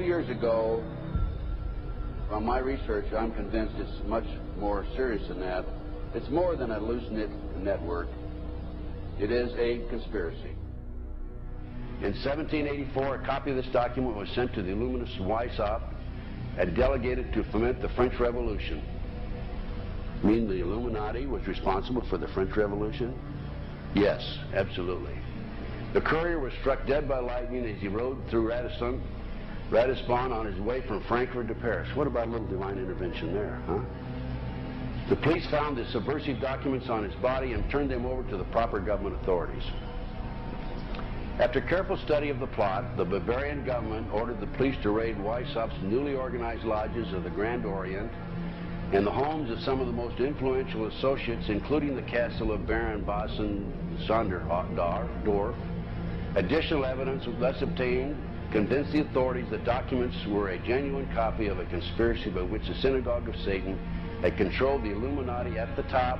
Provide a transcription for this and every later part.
2 years ago, from my research, I'm convinced it's much more serious than that. It's more than a loose-knit network. It is a conspiracy. In 1784, a copy of this document was sent to the Illuminist Weishaupt and delegated to foment the French Revolution. You mean the Illuminati was responsible for the French Revolution? Yes, absolutely. The courier was struck dead by lightning as he rode through Ratisbon on his way from Frankfurt to Paris. What about a little divine intervention there, huh? The police found the subversive documents on his body and turned them over to the proper government authorities. After careful study of the plot, the Bavarian government ordered the police to raid Weishaupt's newly organized lodges of the Grand Orient and the homes of some of the most influential associates, including the castle of Baron Basen-Sonderdorf. Additional evidence thus obtained convinced the authorities that documents were a genuine copy of a conspiracy by which the Synagogue of Satan had controlled the Illuminati at the top,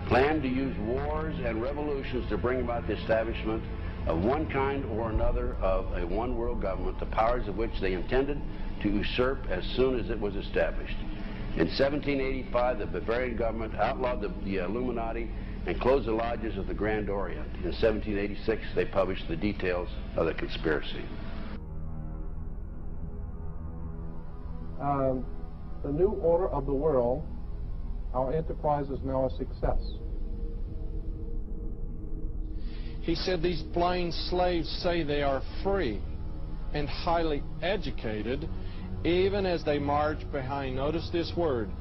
planned to use wars and revolutions to bring about the establishment of one kind or another of a one-world government, the powers of which they intended to usurp as soon as it was established. In 1785, the Bavarian government outlawed the Illuminati and closed the lodges of the Grand Orient. In 1786, they published the details of the conspiracy. The new order of the world, our enterprise is now a success. He said these blind slaves say they are free and highly educated, even as they march behind, notice this word,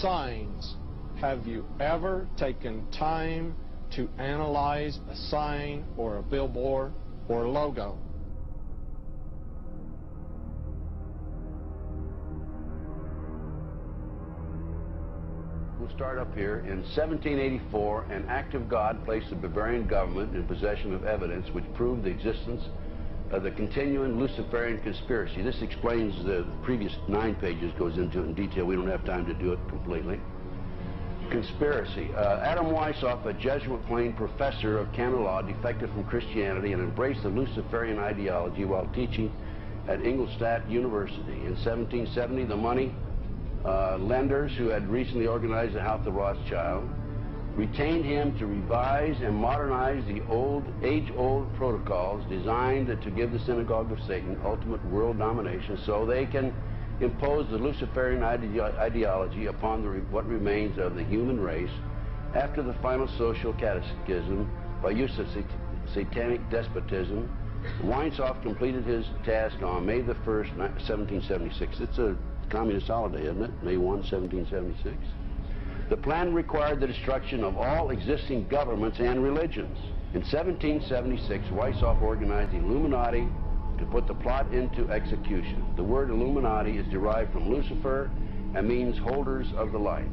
signs. Have you ever taken time to analyze a sign or a billboard or a logo? We'll start up here. In 1784, an act of God placed the Bavarian government in possession of evidence which proved the existence of the continuing Luciferian conspiracy. This explains the previous 9 pages, goes into it in detail. We don't have time to do it completely. Conspiracy. Adam Weishaupt, a Jesuit-trained professor of canon law, defected from Christianity and embraced the Luciferian ideology while teaching at Ingolstadt University. In 1770, the money lenders who had recently organized the House of Rothschild retained him to revise and modernize the age-old protocols designed to give the Synagogue of Satan ultimate world domination so they can impose the Luciferian ideology upon what remains of the human race after the final social cataclysm by use of satanic despotism. Weishaupt completed his task on May the 1st, 1776. It's a communist holiday, isn't it? May 1, 1776. The plan required the destruction of all existing governments and religions. In 1776, Weishaupt organized the Illuminati to put the plot into execution. The word Illuminati is derived from Lucifer and means holders of the light.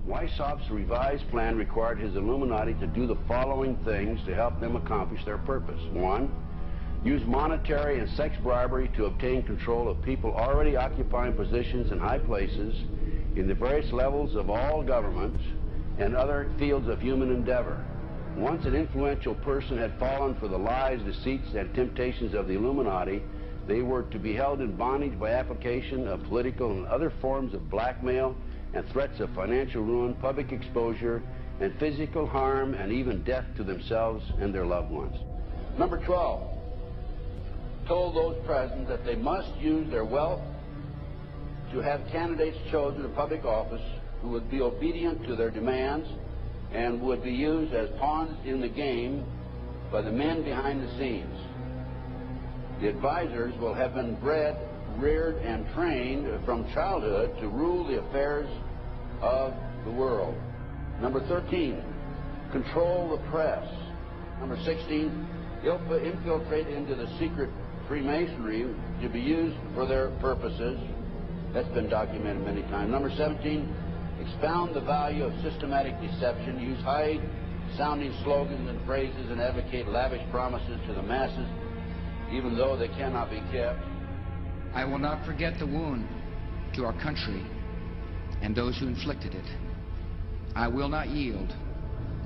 Weishaupt's revised plan required his Illuminati to do the following things to help them accomplish their purpose. 1, use monetary and sex bribery to obtain control of people already occupying positions in high places in the various levels of all governments and other fields of human endeavor. Once an influential person had fallen for the lies, deceits, and temptations of the Illuminati, they were to be held in bondage by application of political and other forms of blackmail and threats of financial ruin, public exposure, and physical harm, and even death to themselves and their loved ones. Number 12, told those present that they must use their wealth to have candidates chosen to public office who would be obedient to their demands and would be used as pawns in the game by the men behind the scenes. The advisors will have been bred, reared, and trained from childhood to rule the affairs of the world. Number 13, control the press. Number 16, infiltrate into the secret Freemasonry to be used for their purposes. That's been documented many times. Number 17, expound the value of systematic deception, use high-sounding slogans and phrases, and advocate lavish promises to the masses, even though they cannot be kept. I will not forget the wound to our country and those who inflicted it. I will not yield.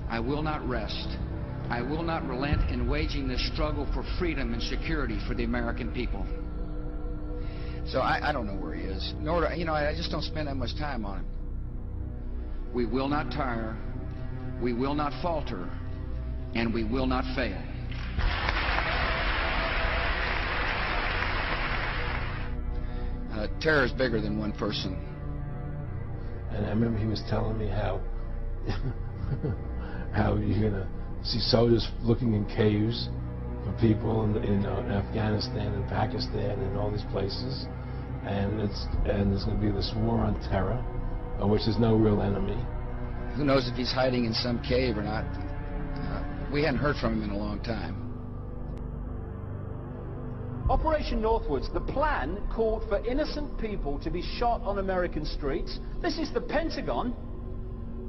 I will not rest I will not relent in waging this struggle for freedom and security for the American people. So I don't know where he is. Nor do, you know, I just don't spend that much time on him. We will not tire, we will not falter, and we will not fail. Terror is bigger than one person. And I remember he was telling me how how you're gonna see soldiers looking in caves for people in Afghanistan and Pakistan and all these places, and there's gonna be this war on terror, of which there's no real enemy. Who knows if he's hiding in some cave or not? We hadn't heard from him in a long time. Operation Northwoods, the plan called for innocent people to be shot on American streets. This is the Pentagon.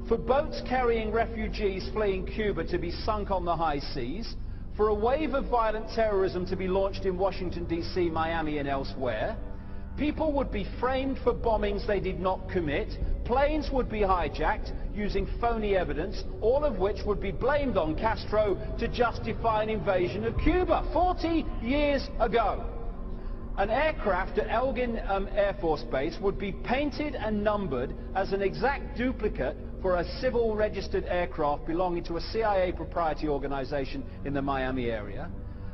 For boats carrying refugees fleeing Cuba to be sunk on the high seas. For a wave of violent terrorism to be launched in Washington, D.C., Miami, and elsewhere. People would be framed for bombings they did not commit. Planes would be hijacked using phony evidence, all of which would be blamed on Castro to justify an invasion of Cuba 40 years ago. An aircraft at Elgin Air Force Base would be painted and numbered as an exact duplicate for a civil registered aircraft belonging to a CIA proprietary organization in the Miami area.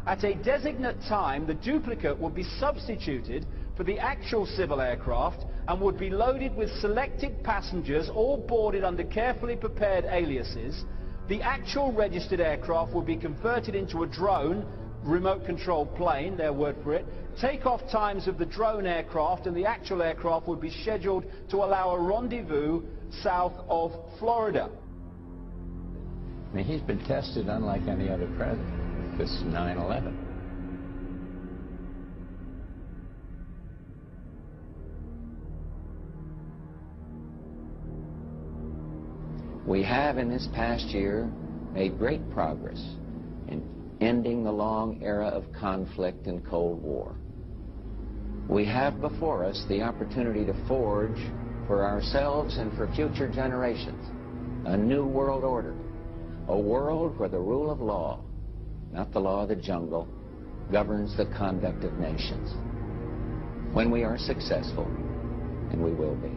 At a designate time, the duplicate would be substituted for the actual civil aircraft and would be loaded with selected passengers, all boarded under carefully prepared aliases. The actual registered aircraft would be converted into a drone, remote controlled plane, their word for it. Takeoff times of the drone aircraft and the actual aircraft would be scheduled to allow a rendezvous south of Florida. I mean, he's been tested unlike any other president. This 9/11. We have in this past year made great progress in ending the long era of conflict and Cold War. We have before us the opportunity to forge for ourselves and for future generations a new world order, a world where the rule of law, not the law of the jungle, governs the conduct of nations. When we are successful, and we will be.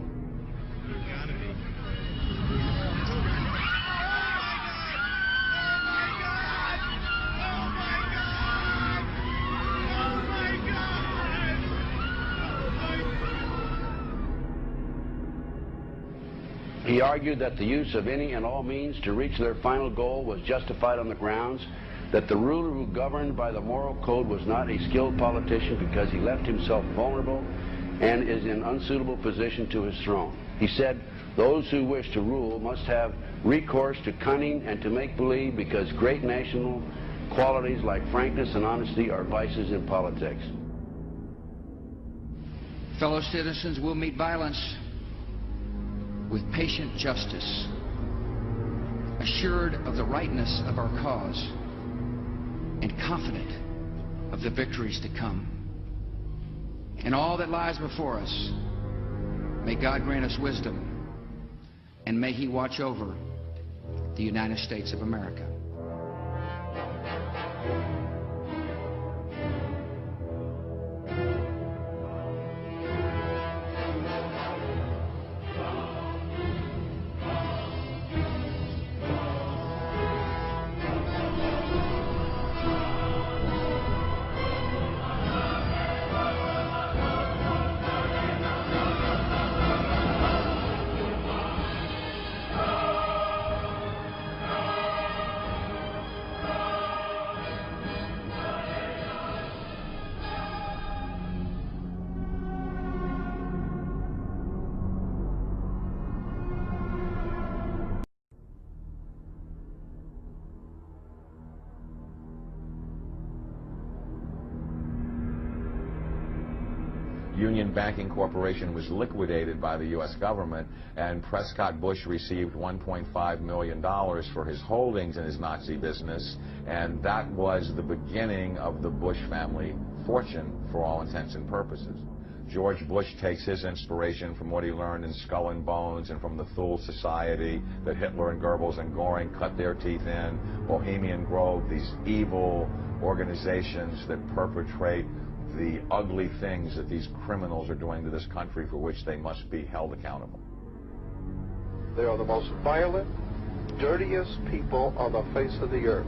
He argued that the use of any and all means to reach their final goal was justified on the grounds that the ruler who governed by the moral code was not a skilled politician because he left himself vulnerable and is in unsuitable position to his throne. He said those who wish to rule must have recourse to cunning and to make-believe because great national qualities like frankness and honesty are vices in politics. Fellow citizens, will meet violence with patient justice, assured of the rightness of our cause, and confident of the victories to come. In all that lies before us, may God grant us wisdom, and may He watch over the United States of America. Union Banking Corporation was liquidated by the U.S. government, and Prescott Bush received $1.5 million for his holdings in his Nazi business, and that was the beginning of the Bush family fortune for all intents and purposes. George Bush takes his inspiration from what he learned in Skull and Bones and from the Thule Society that Hitler and Goebbels and Goring cut their teeth in, Bohemian Grove, these evil organizations that perpetrate the ugly things that these criminals are doing to this country for which they must be held accountable. They are the most violent, dirtiest people on the face of the earth.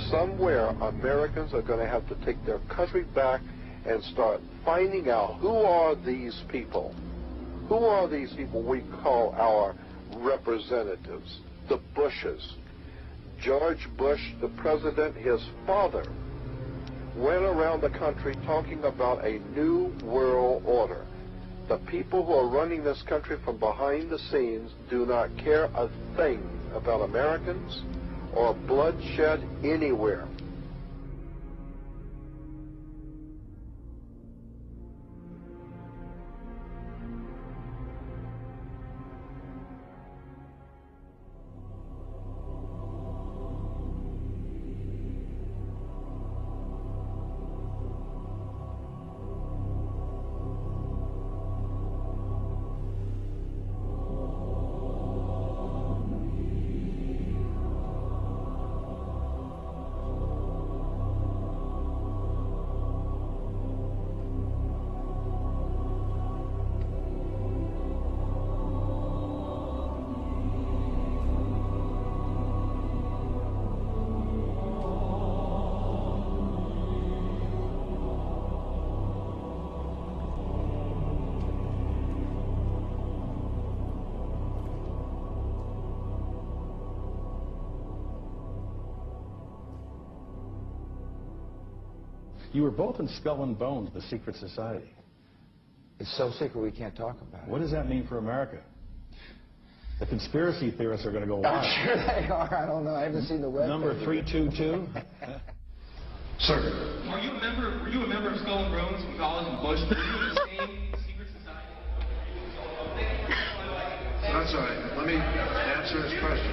Somewhere Americans are going to have to take their country back and start finding out who are these people. Who are these people we call our representatives, the Bushes. George Bush, the president, his father, went around the country talking about a new world order. The people who are running this country from behind the scenes do not care a thing about Americans or bloodshed anywhere. You were both in Skull and Bones, the secret society. It's so secret we can't talk about it. What does that mean for America? The conspiracy theorists are going to go wild. I'm sure they are. I don't know. I haven't seen the web. Number 322. Sir. Were you a member of Skull and Bones with Collins and Bush? Were you in the same secret society? That's all right. Let me answer his question.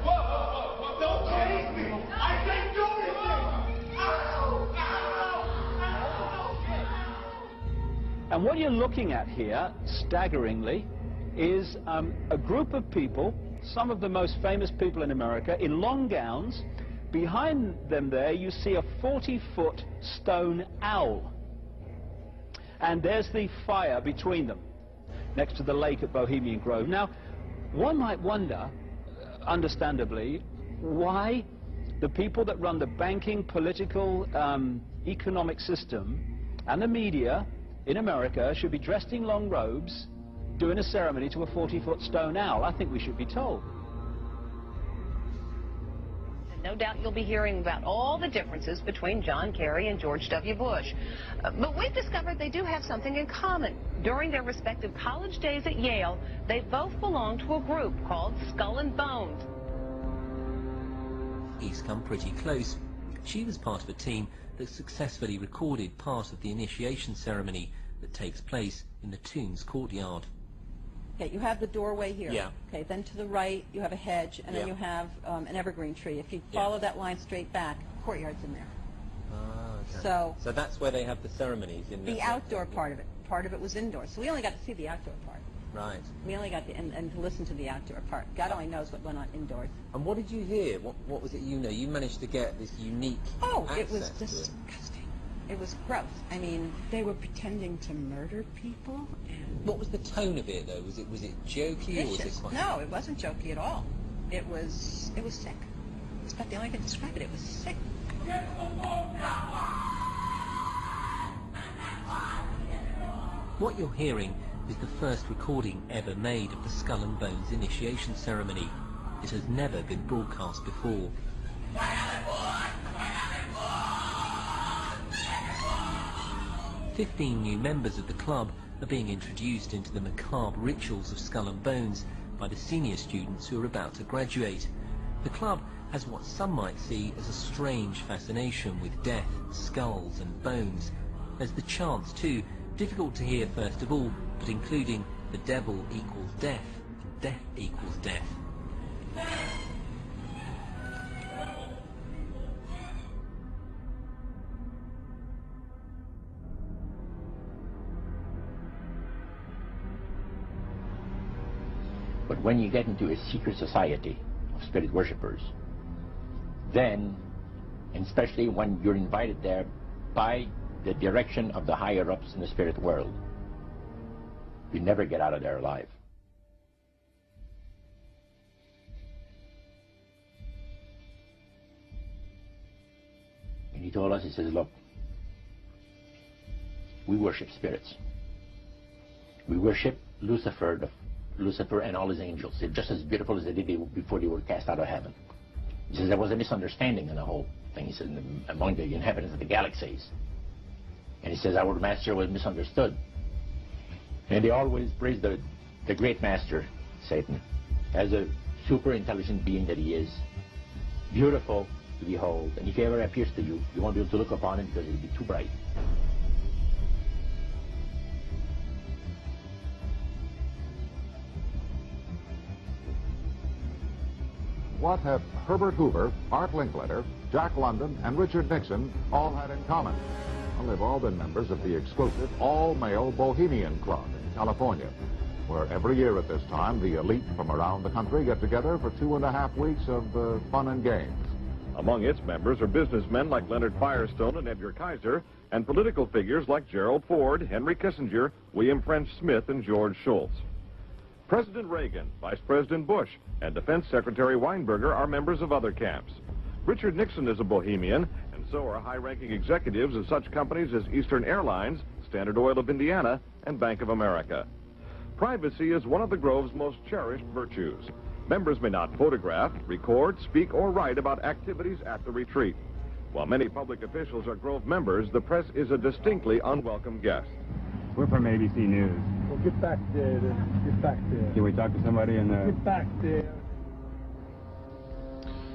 Whoa, don't chase me. I can't do anything. And what you're looking at here, staggeringly, is a group of people, some of the most famous people in America, in long gowns. Behind them there, you see a 40-foot stone owl. And there's the fire between them, next to the lake at Bohemian Grove. Now, one might wonder, understandably, why the people that run the banking, political, economic system and the media in America should be dressed in long robes doing a ceremony to a 40-foot stone owl. I think we should be told. No doubt you'll be hearing about all the differences between John Kerry and George W. Bush. But we've discovered they do have something in common. During their respective college days at Yale, they both belonged to a group called Skull and Bones. He's come pretty close. She was part of a team that successfully recorded part of the initiation ceremony that takes place in the tomb's courtyard. Okay, you have the doorway here. Yeah. Okay, then to the right you have a hedge, and then you have an evergreen tree. If you follow that line straight back, courtyard's in there. Okay. So that's where they have the ceremonies in the outdoor part of it. Part of it was indoors, so we only got to see the outdoor part. Right. We only got to, and to listen to the outdoor part. God only knows what went on indoors. And what did you hear? What was it you know? You managed to get this unique it was access to it. disgusting. It was gross. I mean, they were pretending to murder people. And what was the tone of it, though? Was it jokey or was it quite... No, it wasn't jokey at all. It was sick. It's about the only way I can describe it. It was sick. What you're hearing is the first recording ever made of the Skull and Bones initiation ceremony. It has never been broadcast before. 15 new members of the club are being introduced into the macabre rituals of Skull and Bones by the senior students who are about to graduate. The club has what some might see as a strange fascination with death, skulls and bones. There's the chants too, difficult to hear first of all, but including the devil equals death and death equals death. when you get into a secret society of spirit worshippers, then, and especially when you're invited there by the direction of the higher-ups in the spirit world, you never get out of there alive. And he told us, he says, look, we worship spirits. We worship Lucifer and all his angels. They're just as beautiful as they did before they were cast out of heaven. He says there was a misunderstanding in the whole thing. He said among the inhabitants of the galaxies. And he says our master was misunderstood. And they always praise the great master, Satan, as a super intelligent being that he is, beautiful to behold. And if he ever appears to you, you won't be able to look upon him because it'll be too bright. What have Herbert Hoover, Art Linkletter, Jack London, and Richard Nixon all had in common? Well, they've all been members of the exclusive all-male Bohemian Club in California, where every year at this time, the elite from around the country get together for 2.5 weeks of fun and games. Among its members are businessmen like Leonard Firestone and Edgar Kaiser, and political figures like Gerald Ford, Henry Kissinger, William French Smith, and George Shultz. President Reagan, Vice President Bush, and Defense Secretary Weinberger are members of other camps. Richard Nixon is a Bohemian, and so are high-ranking executives of such companies as Eastern Airlines, Standard Oil of Indiana, and Bank of America. Privacy is one of the Grove's most cherished virtues. Members may not photograph, record, speak, or write about activities at the retreat. While many public officials are Grove members, the press is a distinctly unwelcome guest. We're from ABC News. Well, get back there, then. Get back there. Can we talk to somebody in the... Get back there.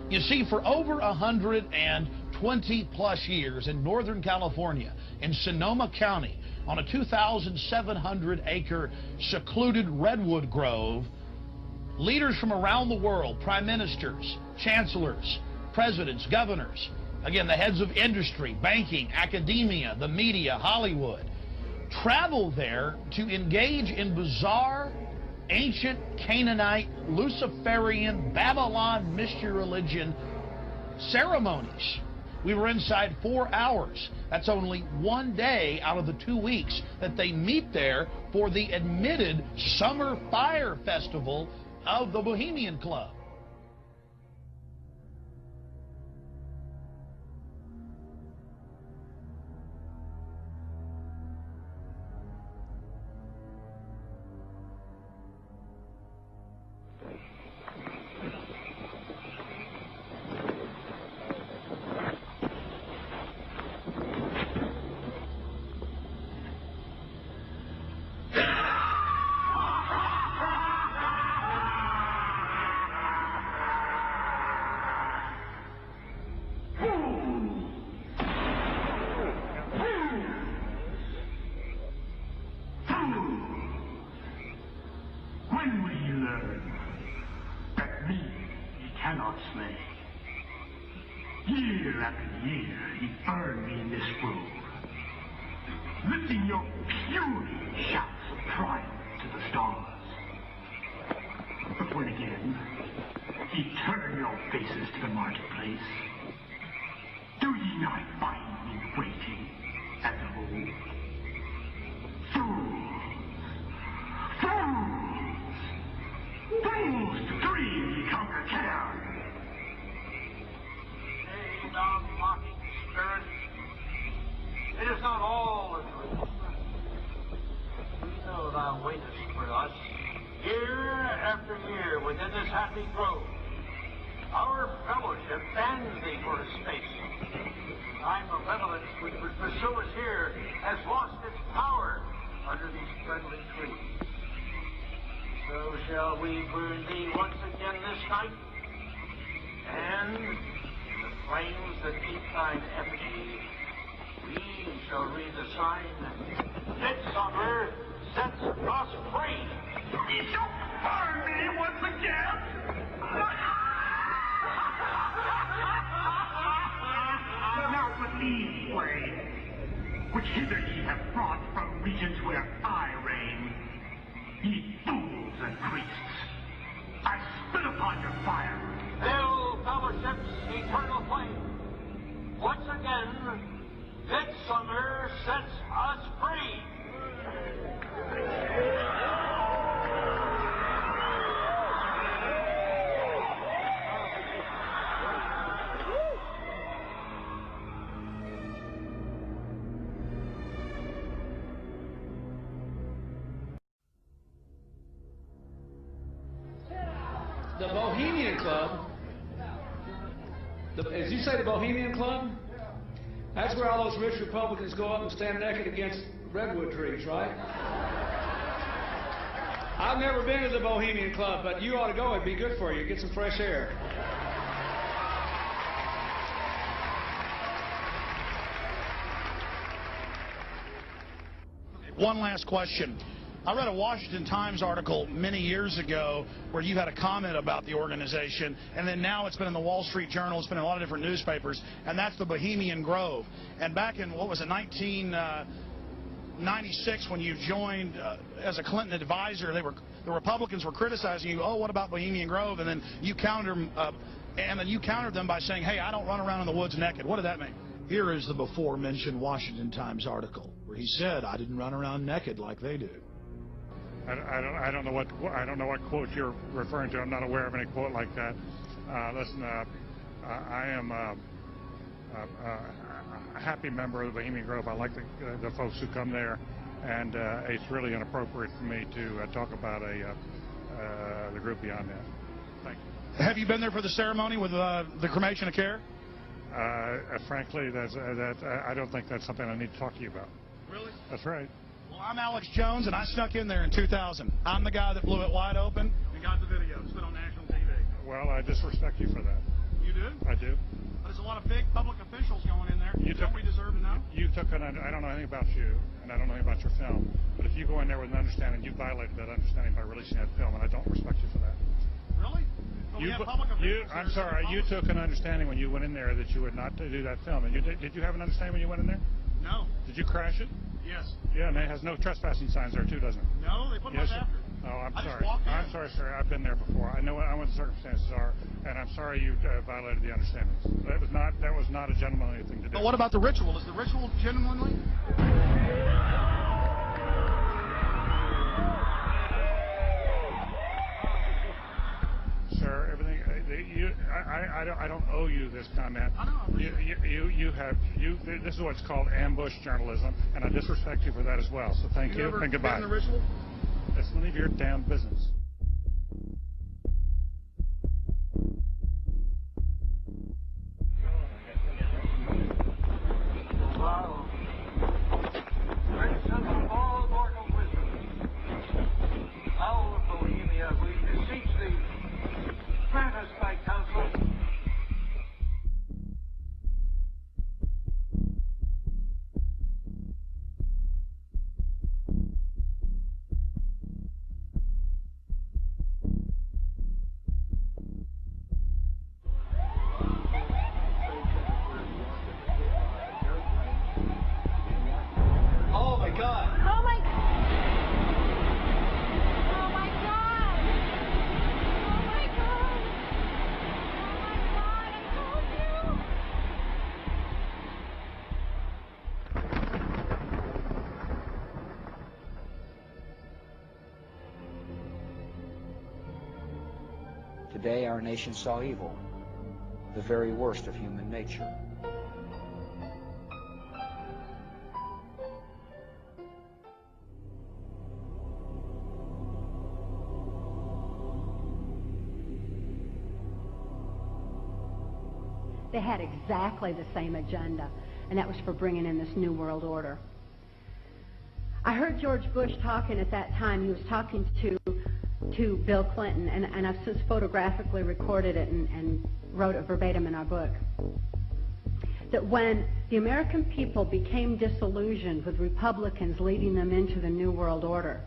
You see, for over 120-plus years in Northern California, in Sonoma County, on a 2,700-acre secluded redwood grove, leaders from around the world, prime ministers, chancellors, presidents, governors, again, the heads of industry, banking, academia, the media, Hollywood, travel there to engage in bizarre, ancient Canaanite, Luciferian, Babylon mystery religion ceremonies. We were inside 4 hours. That's only 1 day out of the 2 weeks that they meet there for the admitted Summer Fire Festival of the Bohemian Club. Year after year, he burned me in this grove, lifting your puny shouts of triumph to the stars. But when again, he turned your faces to the marketplace, do ye not find me waiting as of old? Fools to dream ye conquer care! Thou mocking spirit, it is not all a dream. We know thou waitest for us, year after year, within this happy grove. Our fellowship bans thee for a space. Thy malevolence which would pursue us here has lost its power under these friendly trees. So shall we burn thee once again this night, and flames that eat thine effigy, we shall read the sign, Midsummer sets us free. Ye shall burn me once again! Now with these flames, which hither ye have brought from regions where I reign, ye fools and priests, under fire. Hail fellowship's eternal flame. Once again, midsummer sets us free. The Bohemian Club, as you say, the Bohemian Club, that's where all those rich Republicans go up and stand naked against redwood trees, right? I've never been to the Bohemian Club, but you ought to go. It'd be good for you. Get some fresh air. One last question. I read a Washington Times article many years ago where you had a comment about the organization, and then now it's been in the Wall Street Journal, it's been in a lot of different newspapers, and that's the Bohemian Grove. And back in, what was it, 1996, when you joined as a Clinton advisor, the Republicans were criticizing you, oh, what about Bohemian Grove? And then you countered them by saying, hey, I don't run around in the woods naked. What did that mean? Here is the before-mentioned Washington Times article where he said, I didn't run around naked like they do. I don't know what quote you're referring to. I'm not aware of any quote like that. Listen, I am a happy member of the Bohemian Grove. I like the folks who come there, and it's really inappropriate for me to talk about the group beyond that. Thank you. Have you been there for the ceremony with the cremation of care? Frankly, I don't think that's something I need to talk to you about. Really? That's right. Well, I'm Alex Jones, and I snuck in there in 2000. I'm the guy that blew it wide open and got the video. It's been on national TV. Well, I disrespect you for that. You do? I do. But there's a lot of big public officials going in there. Don't we deserve to know? I don't know anything about you, and I don't know anything about your film. But if you go in there with an understanding, you violated that understanding by releasing that film, and I don't respect you for that. Really? I'm sorry. You took an understanding when you went in there that you would not do that film. And did you have an understanding when you went in there? No. Did you crash it? Yes. Yeah, and it has no trespassing signs there too, doesn't it? No, they put them up after. Oh, I'm I sorry. Just walked in. I'm sorry, sir. I've been there before. I know what the circumstances are, and I'm sorry you violated the understandings. That was not a gentlemanly thing to do. But what about the ritual? Is the ritual genuinely? Sir, everything. I don't owe you this comment. I know. This is what's called ambush journalism, and I disrespect you for that as well. So thank you and goodbye. The ritual? It's none of your damn business. Wow. Prince of all mortal wisdom, owl of Bohemia, we beseech thee, grant us thy counsel. Oh, my God. Oh, my God. Oh, my God. Oh, my God. Oh, my God. I told you. Today our nation saw evil, the very worst of human nature. They had exactly the same agenda, and that was for bringing in this New World Order. I heard George Bush talking at that time. He was talking to Bill Clinton, and I've since photographically recorded it and wrote it verbatim in our book, that when the American people became disillusioned with Republicans leading them into the New World Order,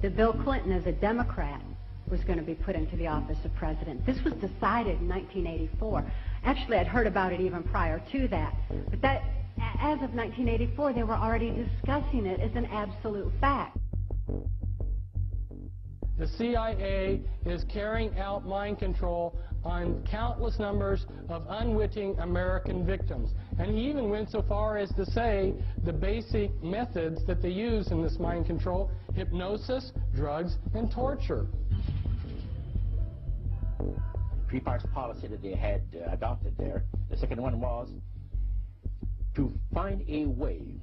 that Bill Clinton, as a Democrat, was going to be put into the office of president. This was decided in 1984. Actually, I'd heard about it even prior to that. But that, as of 1984, they were already discussing it as an absolute fact. the CIA is carrying out mind control on countless numbers of unwitting American victims. And he even went so far as to say the basic methods that they use in this mind control: hypnosis, drugs, and torture. Three parts policy that they had adopted there. The second one was to find a way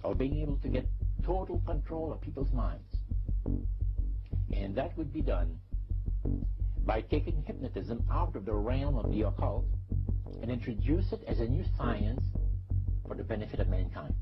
of being able to get total control of people's minds. And that would be done by taking hypnotism out of the realm of the occult and introduce it as a new science for the benefit of mankind.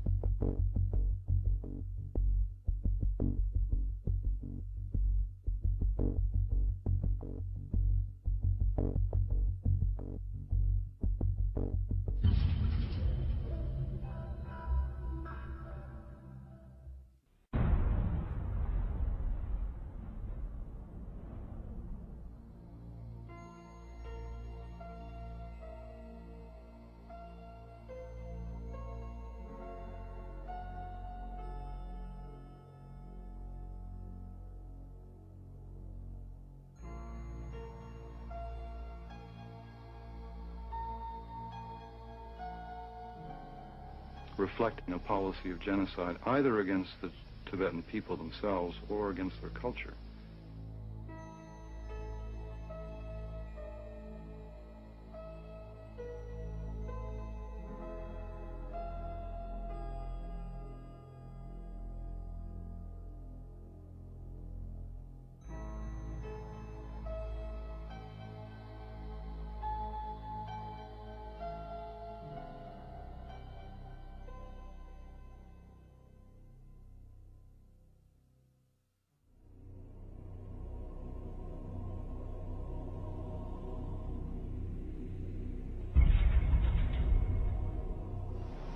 Reflecting a policy of genocide either against the Tibetan people themselves or against their culture.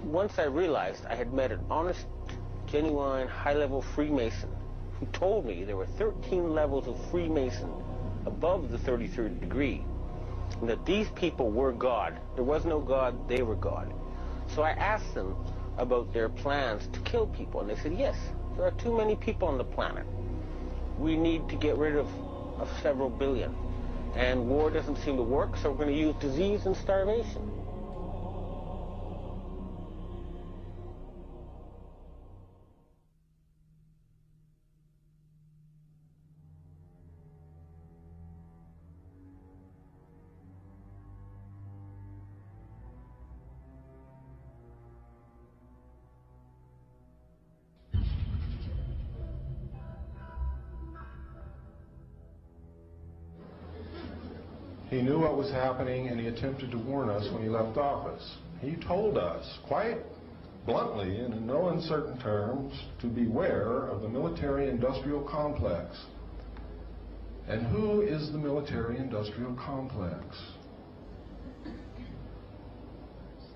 Once I realized I had met an honest, genuine, high-level Freemason who told me there were 13 levels of Freemason above the 33rd degree, and that these people were God. There was no God, they were God. So I asked them about their plans to kill people, and they said, yes, there are too many people on the planet. We need to get rid of several billion, and war doesn't seem to work, so we're going to use disease and starvation. He knew what was happening, and he attempted to warn us when he left office. He told us, quite bluntly and in no uncertain terms, to beware of the military-industrial complex. And who is the military-industrial complex?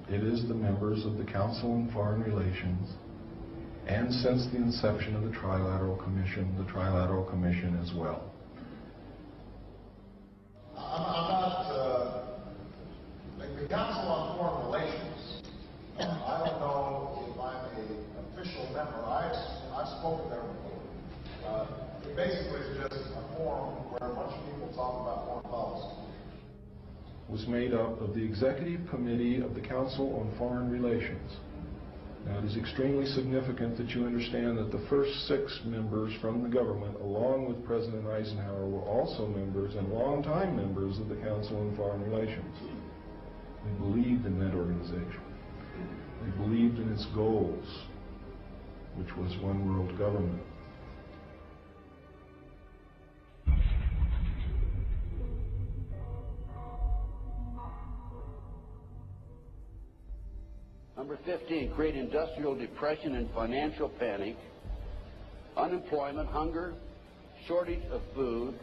It is the members of the Council on Foreign Relations, and since the inception of the Trilateral Commission as well. I'm not, the Council on Foreign Relations, I don't know if I'm an official member. I've spoken there before. It basically is just a forum where a bunch of people talk about foreign policy. Was made up of the Executive Committee of the Council on Foreign Relations. Now, it is extremely significant that you understand that the first 6 members from the government, along with President Eisenhower, were also members and longtime members of the Council on Foreign Relations. They believed in that organization. They believed in its goals, which was one world government. Number 15, create industrial depression and financial panic, unemployment, hunger, shortage of food.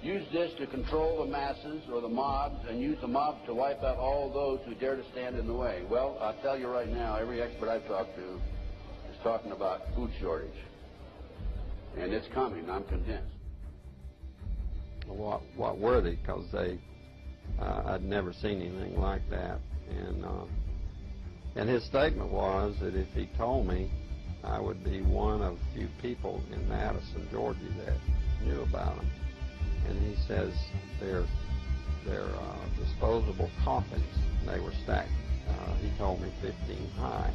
Use this to control the masses or the mobs, and use the mobs to wipe out all those who dare to stand in the way. Well, I'll tell you right now, every expert I've talked to is talking about food shortage. And it's coming, I'm convinced. What were they? Because I'd never seen anything like that. And his statement was that if he told me I would be one of few people in Madison, Georgia that knew about them. And he says they're disposable coffins, and they were stacked, he told me 15 high.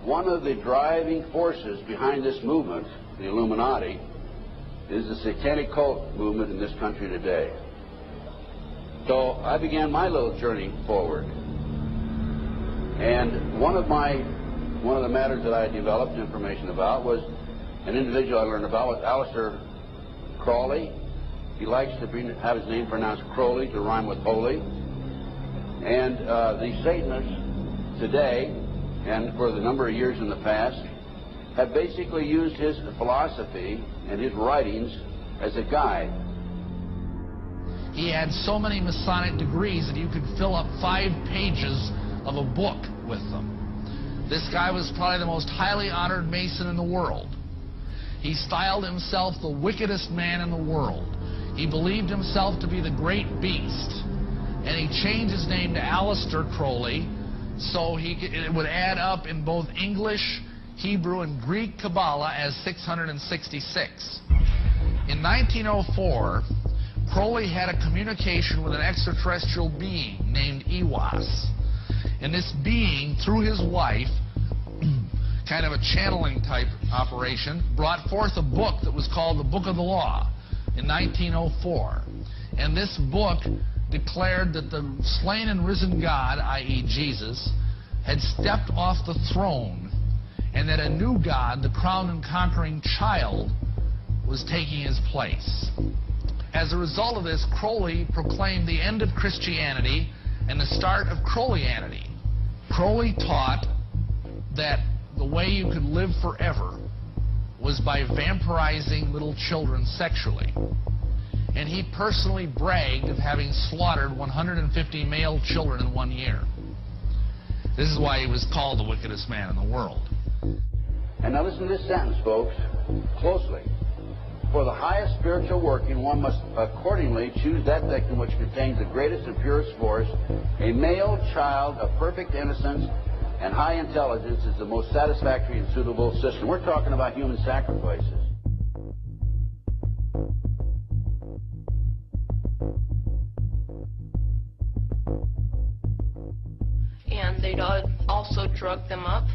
One of the driving forces behind this movement, the Illuminati, is the satanic cult movement in this country today. So I began my little journey forward. And one of the matters that I developed information about was an individual I learned about was Aleister Crowley. He likes to have his name pronounced Crowley to rhyme with holy. And the Satanists today, and for the number of years in the past, have basically used his philosophy and his writings as a guide. He had so many Masonic degrees that you could fill up 5 pages of a book with them. This guy was probably the most highly honored Mason in the world. He styled himself the wickedest man in the world. He believed himself to be the great beast. And he changed his name to Aleister Crowley, so it would add up in both English, Hebrew, and Greek Kabbalah as 666. In 1904, Crowley had a communication with an extraterrestrial being named Iwas. And this being, through his wife, kind of a channeling type operation, brought forth a book that was called the Book of the Law in 1904. And this book declared that the slain and risen God, i.e. Jesus, had stepped off the throne, and that a new God, the crowned and conquering child, was taking his place. As a result of this, Crowley proclaimed the end of Christianity and the start of Crowleyanity. Crowley taught that the way you could live forever was by vampirizing little children sexually. And he personally bragged of having slaughtered 150 male children in 1 year. This is why he was called the wickedest man in the world. And now listen to this sentence, folks, closely. For the highest spiritual working, one must accordingly choose that victim which contains the greatest and purest force. A male child of perfect innocence and high intelligence is the most satisfactory and suitable system. We're talking about human sacrifices. And they'd also drug them up,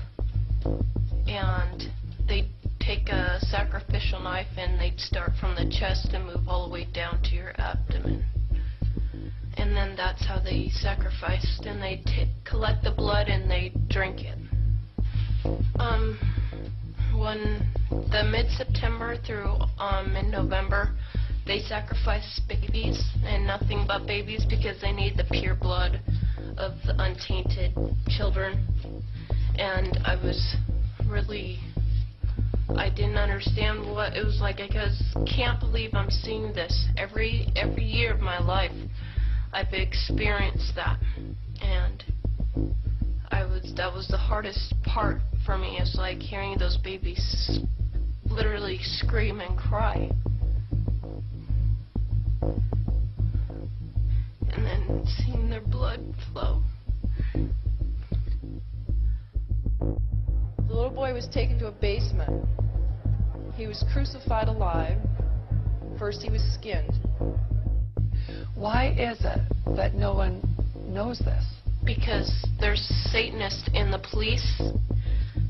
and they'd take a sacrificial knife and they'd start from the chest and move all the way down to your abdomen. And then that's how they sacrificed, and they'd collect the blood and they'd drink it. When the mid-September through mid-November, they sacrificed babies and nothing but babies because they need the pure blood of the untainted children. And I didn't understand what it was like. I can't believe I'm seeing this every year of my life. I've experienced that, and that was the hardest part for me. It's like hearing those babies literally scream and cry, and then seeing their blood flow. The little boy was taken to a basement. He was crucified alive. First he was skinned. Why is it that no one knows this? Because there's Satanists in the police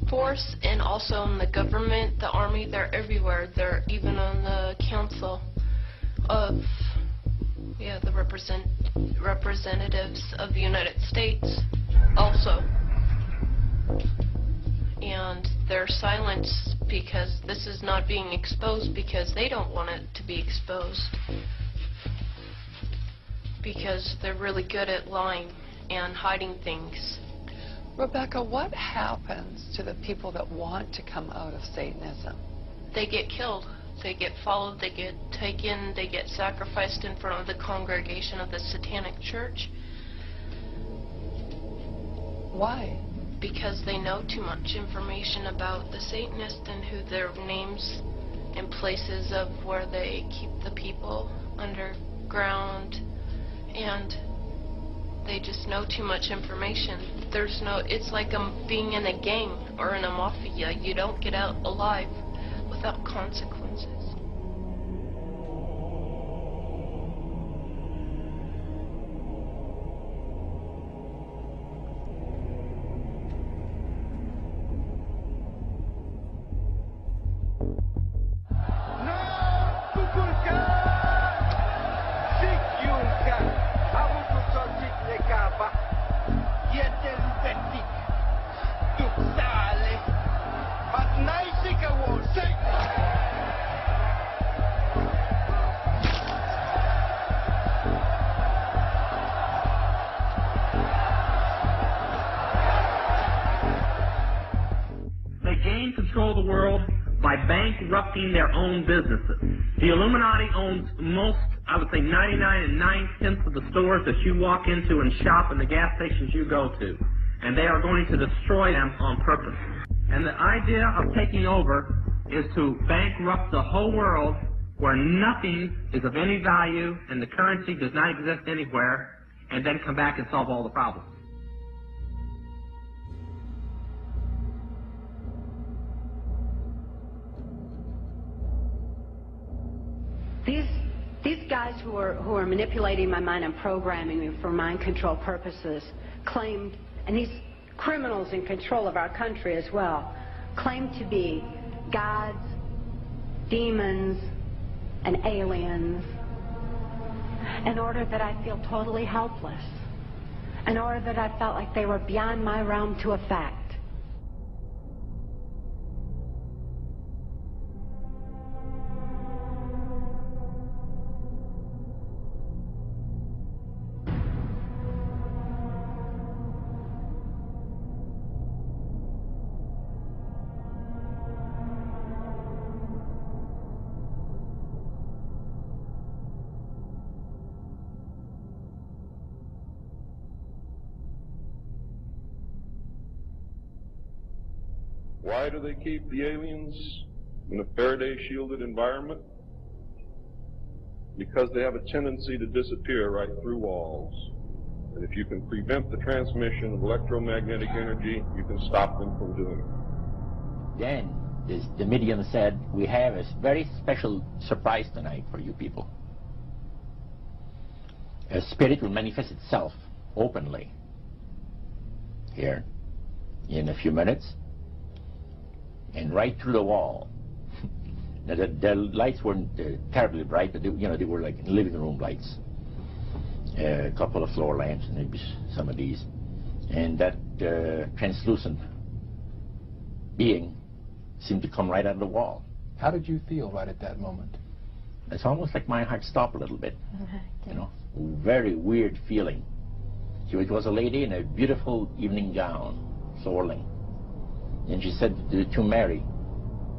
force and also in the government, the army. They're everywhere. They're even on the council. of the representatives of the United States also. And they're silenced because this is not being exposed because they don't want it to be exposed. Because they're really good at lying and hiding things. Rebecca, what happens to the people that want to come out of Satanism? They get killed. They get followed, they get taken, they get sacrificed in front of the congregation of the Satanic Church. Why? Because they know too much information about the Satanists and who their names and places of where they keep the people underground, and they just know too much information. It's like being in a gang or in a mafia. You don't get out alive without consequences. Control the world by bankrupting their own businesses. The Illuminati owns most, I would say 99 9/10 of the stores that you walk into and shop and the gas stations you go to. And they are going to destroy them on purpose. And the idea of taking over is to bankrupt the whole world where nothing is of any value and the currency does not exist anywhere, and then come back and solve all the problems. These guys who are manipulating my mind and programming me for mind control purposes claimed, and these criminals in control of our country as well, claimed to be gods, demons, and aliens in order that I feel totally helpless, in order that I felt like they were beyond my realm to affect. Why do they keep the aliens in a Faraday-shielded environment? Because they have a tendency to disappear right through walls. And if you can prevent the transmission of electromagnetic energy, you can stop them from doing it. Then the medium said, we have a very special surprise tonight for you people. A spirit will manifest itself openly here in a few minutes. And right through the wall. Now the lights weren't terribly bright, but they were like living room lights. A couple of floor lamps, and maybe some of these. And that translucent being seemed to come right out of the wall. How did you feel right at that moment? It's almost like my heart stopped a little bit. You know, very weird feeling. It was a lady in a beautiful evening gown, swirling. And she said to Mary,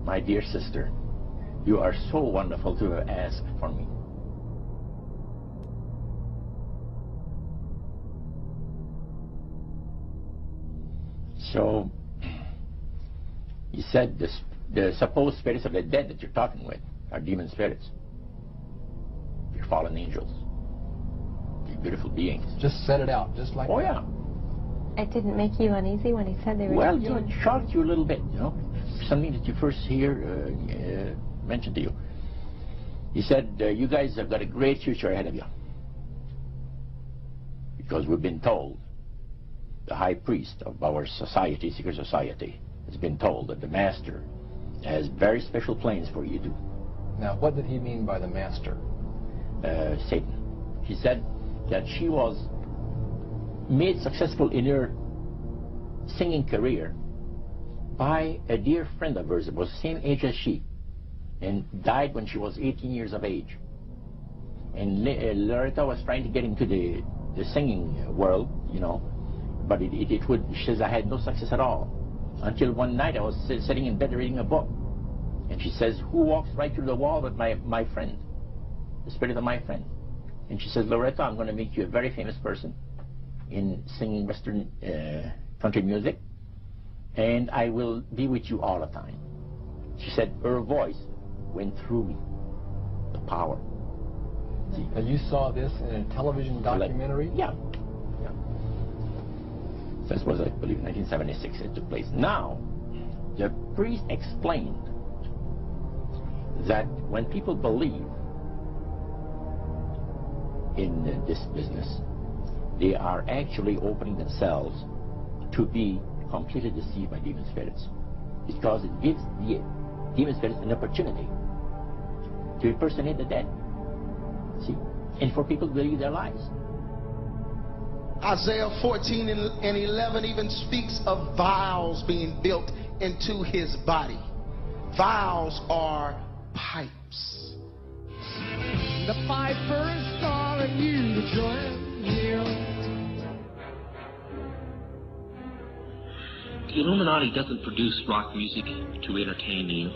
my dear sister, you are so wonderful to have asked for me. So, he said the supposed spirits of the dead that you're talking with are demon spirits. They're fallen angels. They're beautiful beings. Just set it out, just like that. Oh, yeah. It didn't make you uneasy when he said they were Well, demons? it shocked you a little bit, you know. Something that you first hear mentioned to you. He said, you guys have got a great future ahead of you. Because we've been told, the high priest of our society, secret society, has been told that the master has very special plans for you to. Now, what did he mean by the master? Satan. She said that she was made successful in her singing career by a dear friend of hers that was the same age as she, and died when she was 18 years of age. And Loretta was trying to get into the singing world, you know, but she says, I had no success at all. Until one night I was sitting in bed reading a book, and she says, who walks right through the wall but my friend, the spirit of my friend? And she says, Loretta, I'm going to make you a very famous person in singing Western country music, and I will be with you all the time. She said her voice went through me, the power. See? And you saw this in a television documentary? Yeah. This was, I believe, 1976 it took place. Now, the priest explained that when people believe in this business, they are actually opening themselves to be completely deceived by demon spirits, because it gives the demon spirits an opportunity to impersonate the dead. See? And for people to believe their lies. Isaiah 14 and 11 even speaks of vials being built into his body. Vials are pipes. The pipers calling you to join him. The Illuminati doesn't produce rock music to entertain you.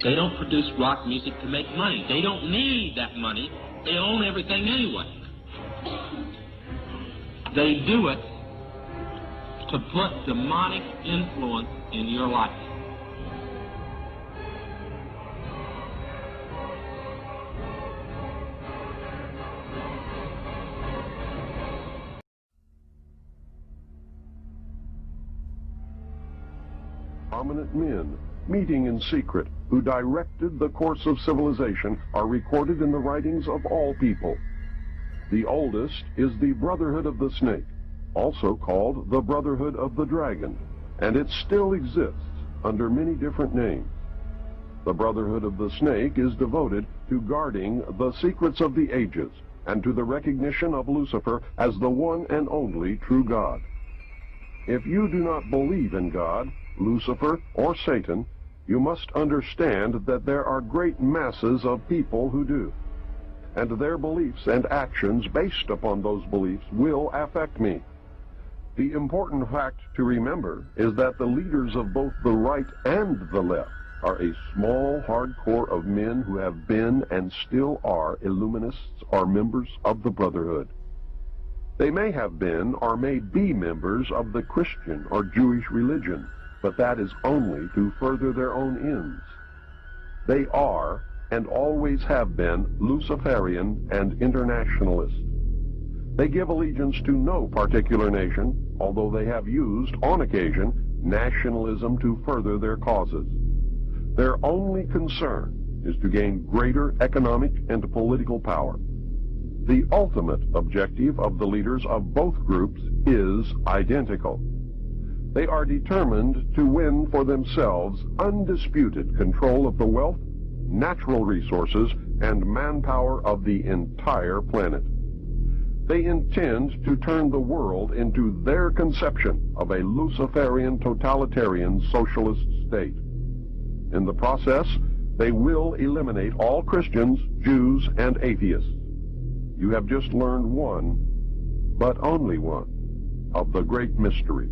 They don't produce rock music to make money. They don't need that money. They own everything anyway. They do it to put demonic influence in your life. Prominent men, meeting in secret, who directed the course of civilization, are recorded in the writings of all people. The oldest is the Brotherhood of the Snake, also called the Brotherhood of the Dragon, and it still exists under many different names. The Brotherhood of the Snake is devoted to guarding the secrets of the ages and to the recognition of Lucifer as the one and only true God. If you do not believe in God, Lucifer, or Satan, you must understand that there are great masses of people who do. And their beliefs and actions based upon those beliefs will affect me. The important fact to remember is that the leaders of both the right and the left are a small, hard core of men who have been and still are Illuminists or members of the Brotherhood. They may have been or may be members of the Christian or Jewish religion, but that is only to further their own ends. They are and always have been Luciferian and internationalist. They give allegiance to no particular nation, although they have used, on occasion, nationalism to further their causes. Their only concern is to gain greater economic and political power. The ultimate objective of the leaders of both groups is identical. They are determined to win for themselves undisputed control of the wealth, natural resources, and manpower of the entire planet. They intend to turn the world into their conception of a Luciferian totalitarian socialist state. In the process, they will eliminate all Christians, Jews, and atheists. You have just learned one, but only one, of the great mysteries.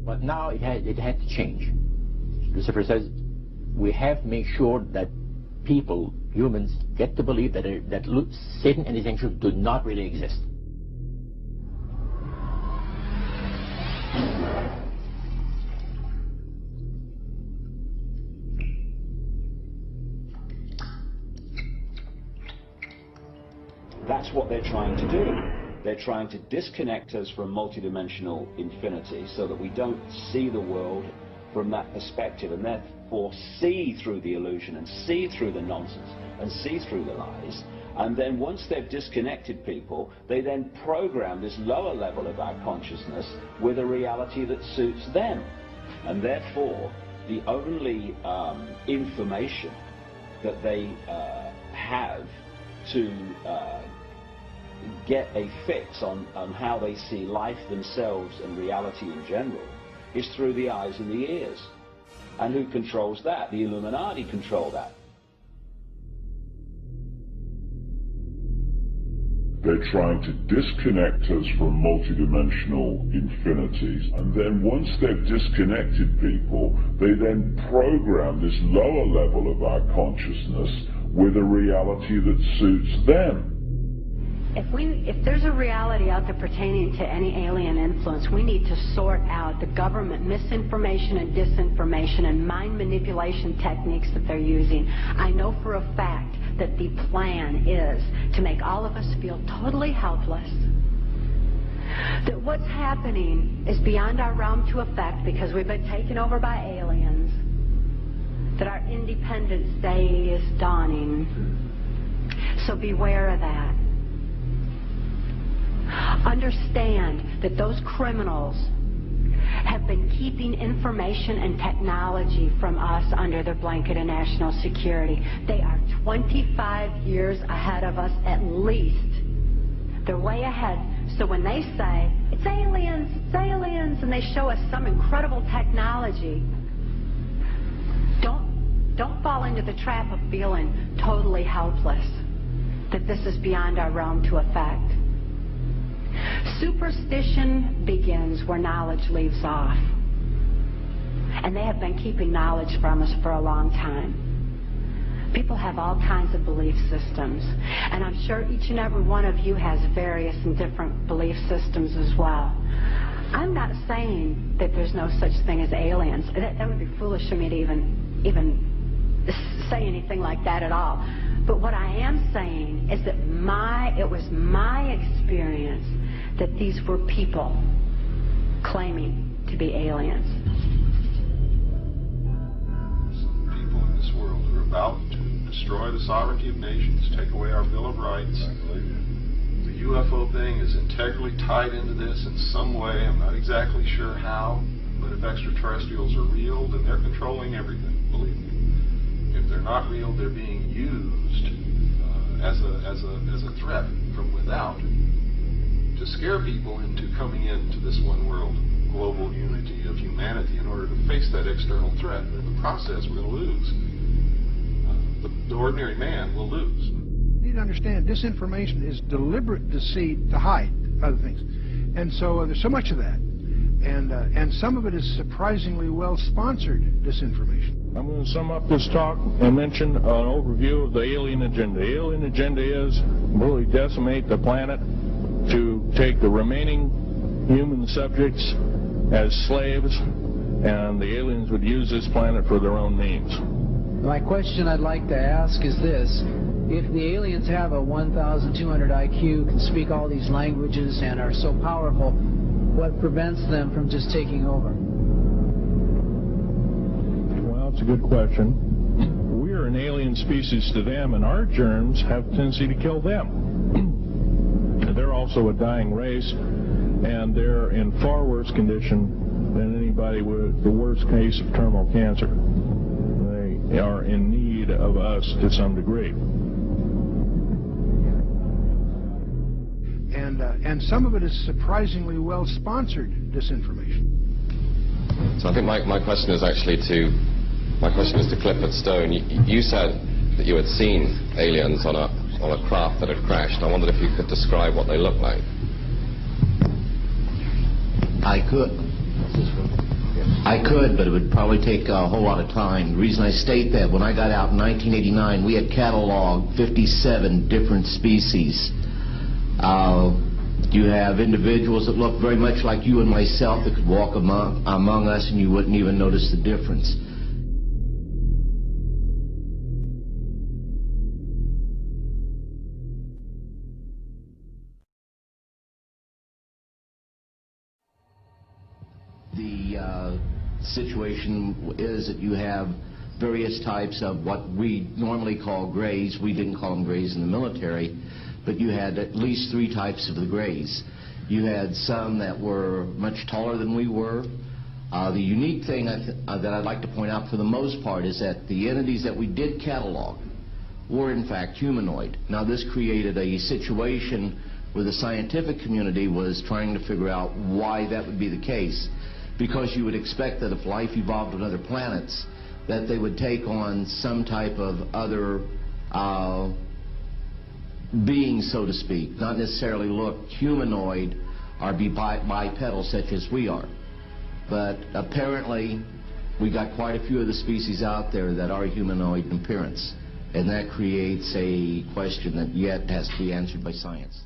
But now it had to change. Lucifer says we have to make sure that people, humans, get to believe that Satan and his angels do not really exist. That's what they're trying to do. They're trying to disconnect us from multidimensional infinity so that we don't see the world from that perspective, and therefore see through the illusion and see through the nonsense and see through the lies. And then once they've disconnected people, they then program this lower level of our consciousness with a reality that suits them. And therefore, the only information that they have to get a fix on how they see life themselves and reality in general is through the eyes and the ears. And who controls that? The Illuminati control that. They're trying to disconnect us from multidimensional infinities, and then once they've disconnected people, they then program this lower level of our consciousness with a reality that suits them. If there's a reality out there pertaining to any alien influence, we need to sort out the government misinformation and disinformation and mind manipulation techniques that they're using. I know for a fact that the plan is to make all of us feel totally helpless, that what's happening is beyond our realm to affect because we've been taken over by aliens, that our Independence Day is dawning. So beware of that. Understand that those criminals have been keeping information and technology from us under the blanket of national security. They are 25 years ahead of us at least. They're way ahead. So when they say, it's aliens, and they show us some incredible technology, don't fall into the trap of feeling totally helpless, that this is beyond our realm to affect. Superstition begins where knowledge leaves off. And they have been keeping knowledge from us for a long time. People have all kinds of belief systems. And I'm sure each and every one of you has various and different belief systems as well. I'm not saying that there's no such thing as aliens. That would be foolish of me to even say anything like that at all. But what I am saying is that it was my experience that these were people claiming to be aliens. Some people in this world are about to destroy the sovereignty of nations, take away our Bill of Rights. The UFO thing is integrally tied into this in some way. I'm not exactly sure how, but if extraterrestrials are real, then they're controlling everything, believe me. If they're not real, they're being used as a threat from without to scare people into coming into this one world global unity of humanity in order to face that external threat. But in the process, we're going to lose. The ordinary man will lose. You need to understand, disinformation is deliberate deceit to hide other things. And so there's so much of that. And some of it is surprisingly well-sponsored disinformation. I'm going to sum up this talk and mention an overview of the alien agenda. The alien agenda is really decimate the planet, to take the remaining human subjects as slaves, and the aliens would use this planet for their own means. My question I'd like to ask is this: if the aliens have a 1,200 IQ, can speak all these languages, and are so powerful, what prevents them from just taking over? Well, it's a good question. We're an alien species to them, and our germs have a tendency to kill them. They're also a dying race, and they're in far worse condition than anybody with the worst case of terminal cancer. They are in need of us to some degree. And some of it is surprisingly well-sponsored disinformation. So I think my question is actually to Clifford Stone. You said that you had seen aliens on a craft that had crashed. I wondered if you could describe what they looked like. I could, but it would probably take a whole lot of time. The reason I state that, when I got out in 1989, we had cataloged 57 different species. You have individuals that look very much like you and myself that could walk among us and you wouldn't even notice the difference. The situation is that you have various types of what we normally call grays. We didn't call them grays in the military, but you had at least 3 types of the grays. You had some that were much taller than we were. The unique thing that I'd like to point out for the most part is that the entities that we did catalog were in fact humanoid. Now this created a situation where the scientific community was trying to figure out why that would be the case, because you would expect that if life evolved on other planets, that they would take on some type of other being, so to speak, not necessarily look humanoid or be bipedal such as we are. But apparently we got quite a few of the species out there that are humanoid in appearance, and that creates a question that yet has to be answered by science.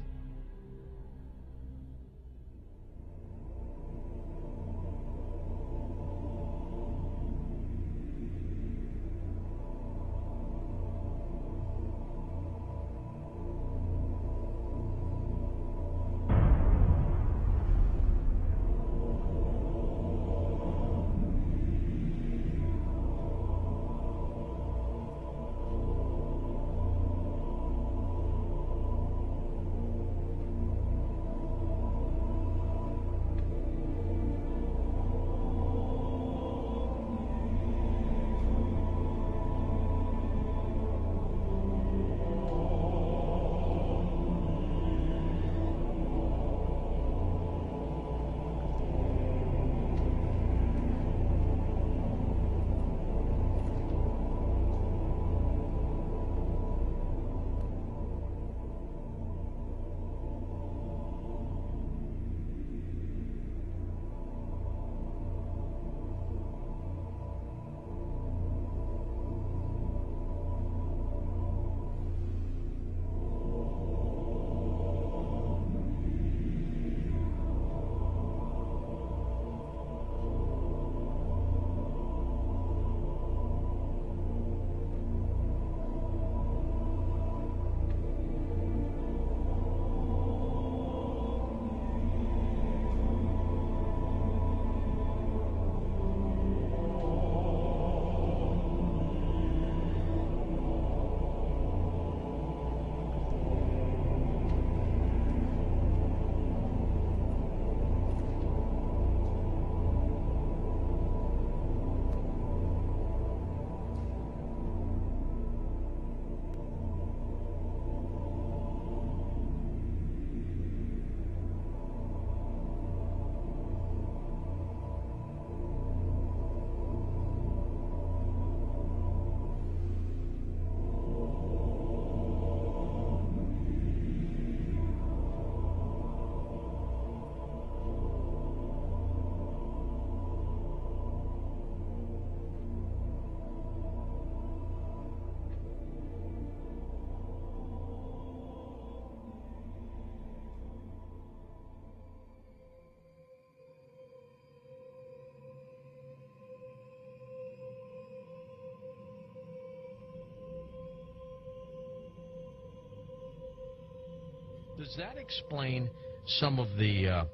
Does that explain some of the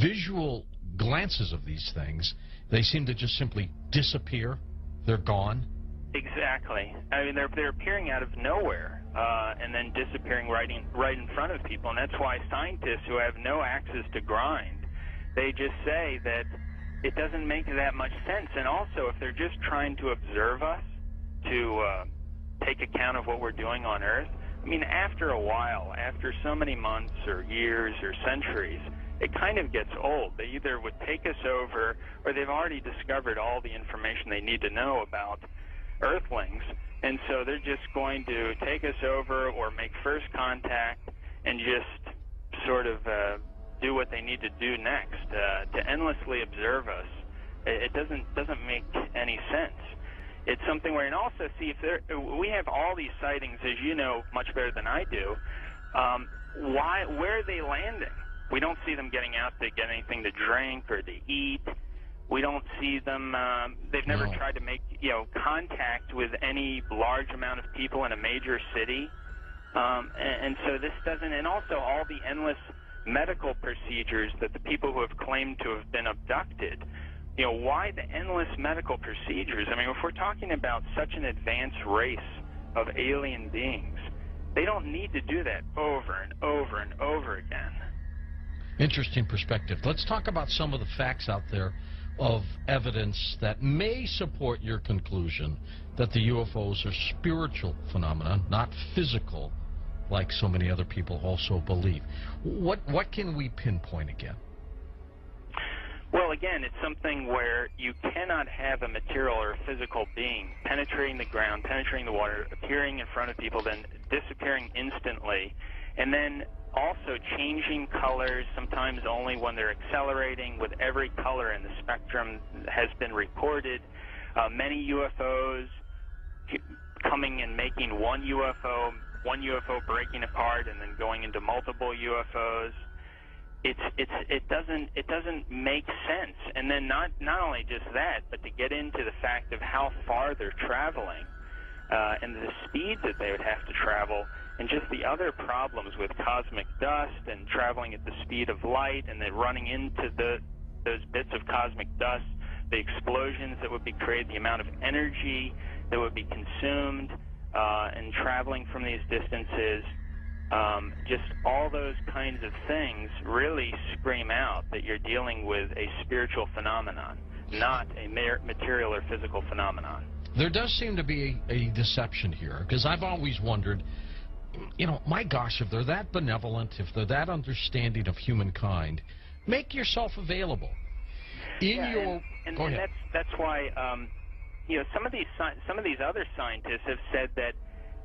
visual glances of these things? They seem to just simply disappear. They're gone. Exactly. I mean, they're appearing out of nowhere and then disappearing right in front of people. And that's why scientists who have no axes to grind, they just say that it doesn't make that much sense. And also, if they're just trying to observe us, to take account of what we're doing on Earth, I mean, after a while, after so many months or years or centuries, it kind of gets old. They either would take us over, or they've already discovered all the information they need to know about Earthlings, and so they're just going to take us over or make first contact and just sort of do what they need to do next. To endlessly observe us, it doesn't make any sense. It's something where, and also see, if we have all these sightings, as you know much better than I do. Where are they landing? We don't see them getting out to get anything to drink or to eat. We don't see them. They've never tried to make contact with any large amount of people in a major city, and so this doesn't. And also all the endless medical procedures that the people who have claimed to have been abducted. Why the endless medical procedures? I mean, if we're talking about such an advanced race of alien beings, they don't need to do that over and over and over again. Interesting perspective. Let's talk about some of the facts out there of evidence that may support your conclusion that the UFOs are spiritual phenomena, not physical, like so many other people also believe. What can we pinpoint again? Well, again, it's something where you cannot have a material or a physical being penetrating the ground, penetrating the water, appearing in front of people, then disappearing instantly, and then also changing colors, sometimes only when they're accelerating, with every color in the spectrum has been reported. Many UFOs coming and making one UFO breaking apart and then going into multiple UFOs. It doesn't make sense. And then not only just that, but to get into the fact of how far they're traveling and the speeds that they would have to travel, and just the other problems with cosmic dust and traveling at the speed of light, and then running into those bits of cosmic dust, the explosions that would be created, the amount of energy that would be consumed and traveling from these distances. Just all those kinds of things really scream out that you're dealing with a spiritual phenomenon, not a material or physical phenomenon. There does seem to be a deception here, because I've always wondered, you know, my gosh, if they're that benevolent, if they're that understanding of humankind, make yourself available. And that's why you know, some of these other scientists have said that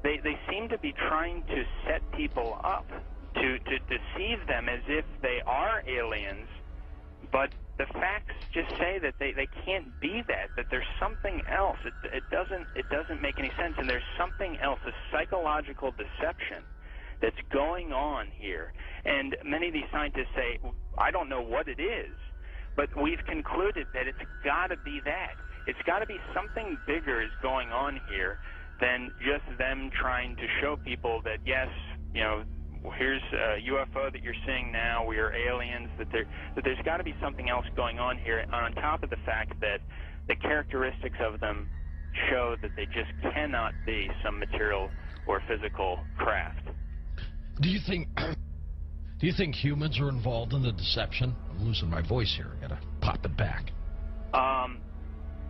they seem to be trying to set people up to deceive them as if they are aliens, but the facts just say that they can't be that there's something else. It doesn't make any sense, and there's something else, a psychological deception that's going on here. And many of these scientists say, I don't know what it is, but we've concluded that it's got to be that. It's got to be something bigger is going on here than just them trying to show people that, yes, you know, here's a UFO that you're seeing now, we are aliens, that there's got to be something else going on here, on top of the fact that the characteristics of them show that they just cannot be some material or physical craft. Do you think humans are involved in the deception? I'm losing my voice here. I gotta pop it back.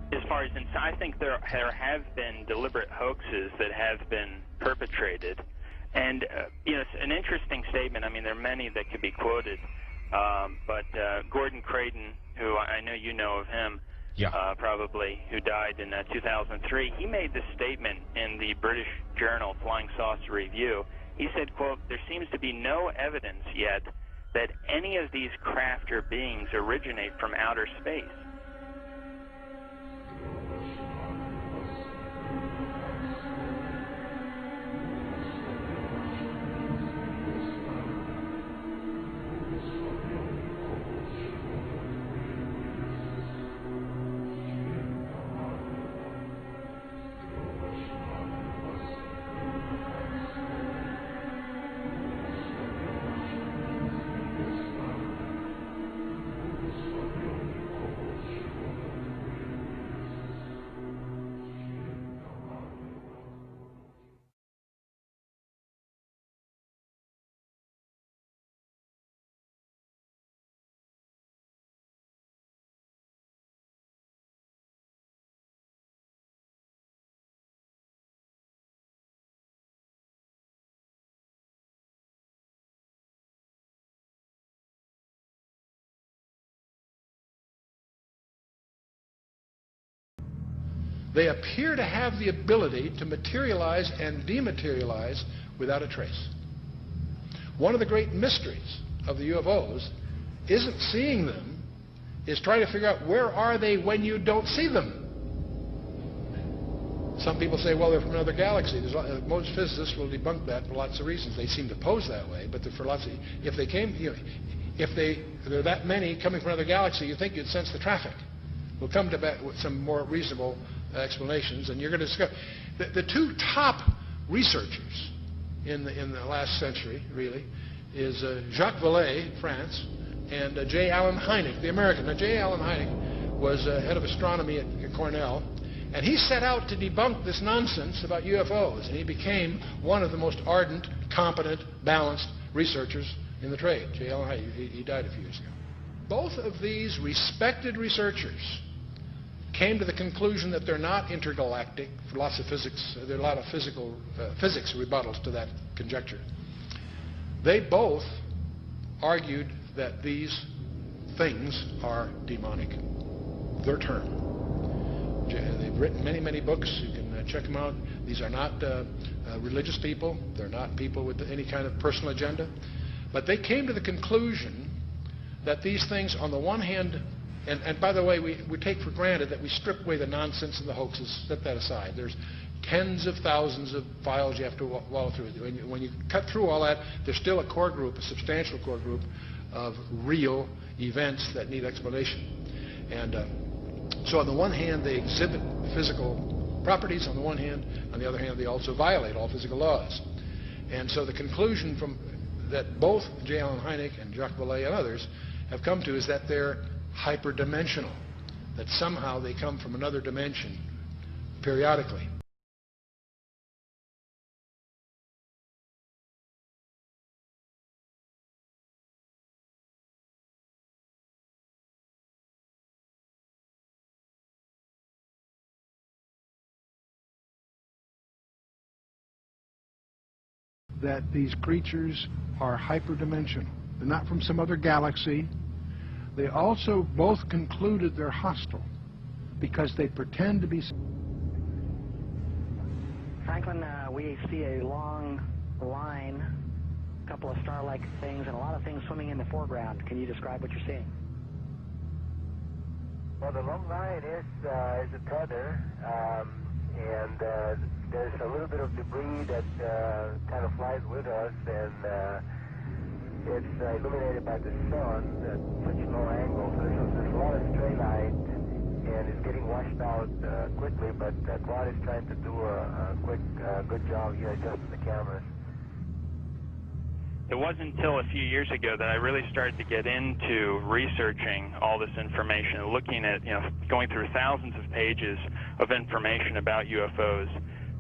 As far as I think there have been deliberate hoaxes that have been perpetrated, and you know, it's an interesting statement. I mean, there are many that could be quoted, but Gordon Creighton, who I know you know of him, probably, who died in 2003, he made this statement in the British journal Flying Saucer Review. He said, quote, "There seems to be no evidence yet that any of these craft or beings originate from outer space." They appear to have the ability to materialize and dematerialize without a trace. One of the great mysteries of the UFOs isn't seeing them, is trying to figure out where are they when you don't see them. Some people say, well, they're from another galaxy. Most physicists will debunk that for lots of reasons. They seem to pose that way, but for lots of, if they came, you know, if there are that many coming from another galaxy, you think you'd sense the traffic. We'll come to that with some more reasonable explanations, and you're going to discover the two top researchers in the last century, really, is Jacques Vallée, France, and J. Allen Hynek, the American. Now, J. Allen Hynek was head of astronomy at Cornell, and he set out to debunk this nonsense about UFOs, and he became one of the most ardent, competent, balanced researchers in the trade. J. Allen Hynek, he died a few years ago. both of these respected researchers came to the conclusion that they're not intergalactic for lots of physics. There are a lot of physics rebuttals to that conjecture. They both argued that these things are demonic. Their term. They've written many, many books. You can check them out. These are not religious people. They're not people with any kind of personal agenda. But they came to the conclusion that these things, on the one hand, and by the way, we take for granted that we strip away the nonsense and the hoaxes, set that aside. There's tens of thousands of files you have to wallow through. When you cut through all that, there's still a core group, a substantial core group of real events that need explanation. And so on the one hand, they exhibit physical properties on the one hand. On the other hand, they also violate all physical laws. And so the conclusion from that both J. Allen Hynek and Jacques Vallée and others have come to is that they're hyperdimensional, that somehow they come from another dimension periodically. That these creatures are hyperdimensional. They're not from some other galaxy. They also both concluded they're hostile because they pretend to be... Franklin, we see a long line, a couple of star-like things, and a lot of things swimming in the foreground. Can you describe what you're seeing? Well, the long line is a tether, and there's a little bit of debris that kind of flies with us, and it's illuminated by the sun at such low angle. So there's a lot of stray light, and it's getting washed out quickly, but Claude is trying to do a quick, good job here adjusting the cameras. It wasn't until a few years ago that I really started to get into researching all this information, looking at, going through thousands of pages of information about UFOs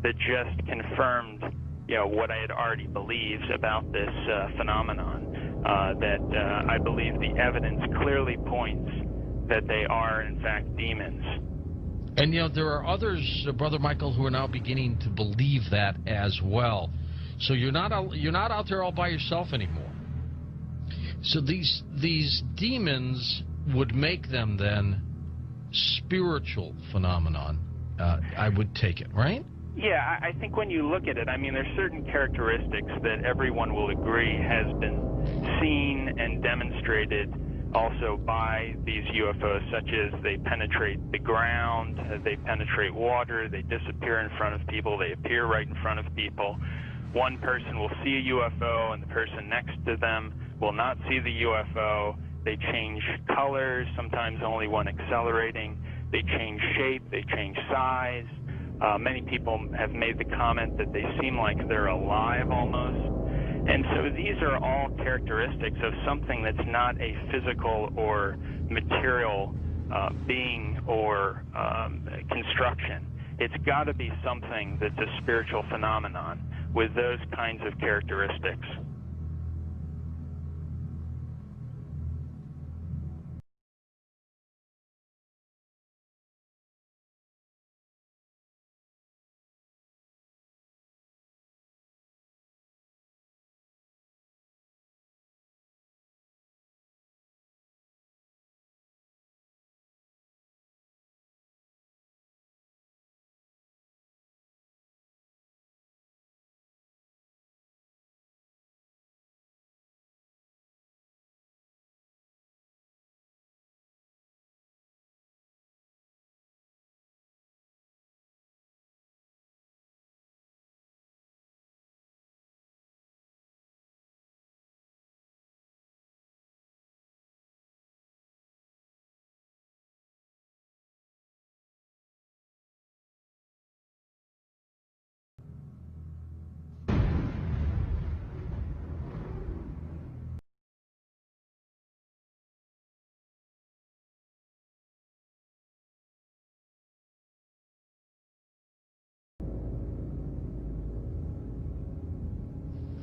that just confirmed, what I had already believed about this phenomenon. That I believe the evidence clearly points that they are, in fact, demons. And, there are others, Brother Michael, who are now beginning to believe that as well. So you're not out there all by yourself anymore. So these demons would make them then spiritual phenomenon. I would take it, right? Yeah, I think when you look at it, there's certain characteristics that everyone will agree has been seen and demonstrated also by these UFOs, such as they penetrate the ground, they penetrate water, they disappear in front of people, they appear right in front of people. One person will see a UFO and the person next to them will not see the UFO. They change colors, sometimes only one accelerating. They change shape, they change size. Many people have made the comment that they seem like they're alive almost. And so these are all characteristics of something that's not a physical or material being or construction. It's got to be something that's a spiritual phenomenon with those kinds of characteristics.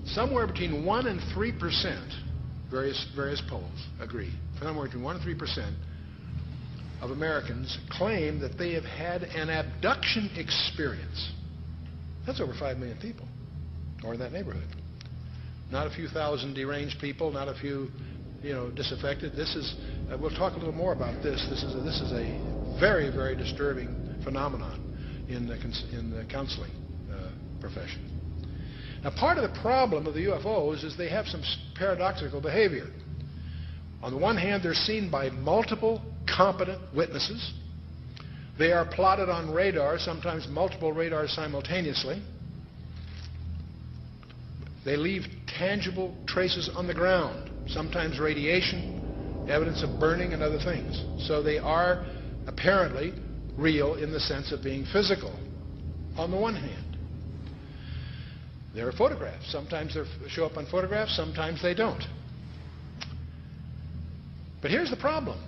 Somewhere between 1% and 3% various polls agree, somewhere between 1 and 3% of Americans claim that they have had an abduction experience. That's over 5 million people, or in that neighborhood. Not a few thousand deranged people, not a few, disaffected. This is, we'll talk a little more about this. This is a very, very disturbing phenomenon in the counseling profession. Now, part of the problem of the UFOs is they have some paradoxical behavior. On the one hand, they're seen by multiple competent witnesses. They are plotted on radar, sometimes multiple radars simultaneously. They leave tangible traces on the ground, sometimes radiation, evidence of burning, and other things. So they are apparently real in the sense of being physical, on the one hand. There are photographs. Sometimes they show up on photographs, sometimes they don't. But here's the problem.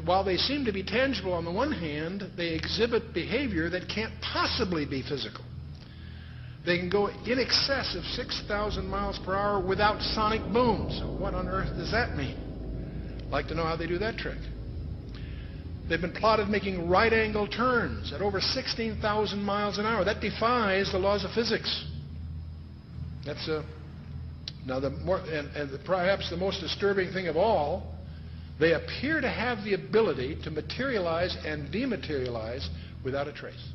While they seem to be tangible on the one hand, they exhibit behavior that can't possibly be physical. They can go in excess of 6,000 miles per hour without sonic booms. What on earth does that mean? I'd like to know how they do that trick. They've been plotted making right-angle turns at over 16,000 miles an hour. That defies the laws of physics. That's now perhaps the most disturbing thing of all. They appear to have the ability to materialize and dematerialize without a trace.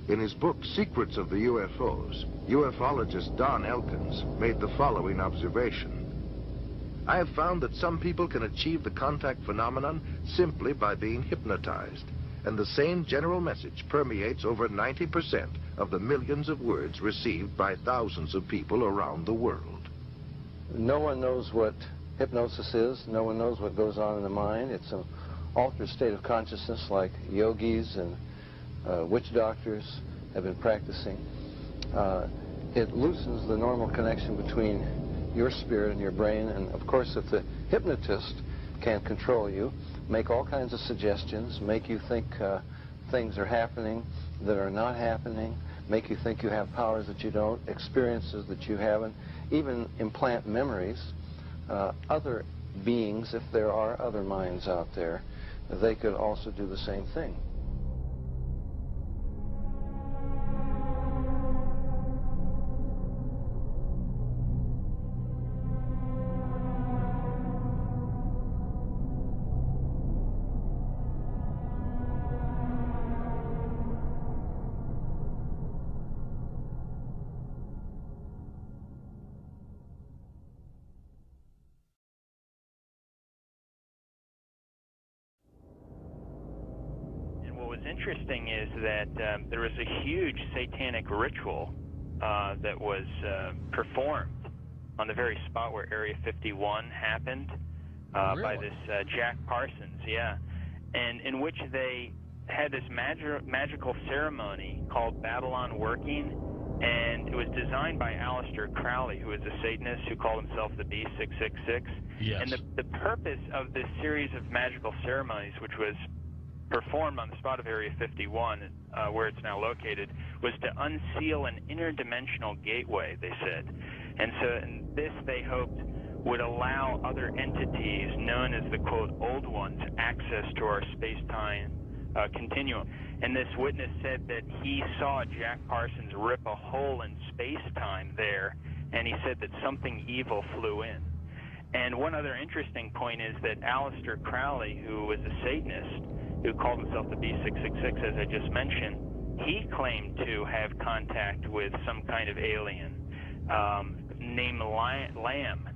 In his book, Secrets of the UFOs, ufologist Don Elkins made the following observation. I have found that some people can achieve the contact phenomenon simply by being hypnotized, and the same general message permeates over 90% of the millions of words received by thousands of people around the world. No one knows what hypnosis is. No one knows what goes on in the mind. It's an altered state of consciousness like yogis and witch doctors have been practicing. It loosens the normal connection between your spirit and your brain, and of course if the hypnotist can control you, make all kinds of suggestions, make you think things are happening that are not happening, make you think you have powers that you don't, experiences that you haven't, even implant memories. Other beings, if there are other minds out there, they could also do the same thing. Interesting is that there was a huge satanic ritual that was performed on the very spot where Area 51 happened by this Jack Parsons, and in which they had this magical ceremony called Babylon Working, and it was designed by Aleister Crowley, who is a Satanist who called himself the B666. Yes. And the purpose of this series of magical ceremonies, which was performed on the spot of Area 51, where it's now located, was to unseal an interdimensional gateway, they said. And so this, they hoped, would allow other entities known as the, quote, old ones, access to our space-time continuum. And this witness said that he saw Jack Parsons rip a hole in space-time there, and he said that something evil flew in. And one other interesting point is that Aleister Crowley, who was a Satanist, who called himself the B666, as I just mentioned, he claimed to have contact with some kind of alien named Lamb.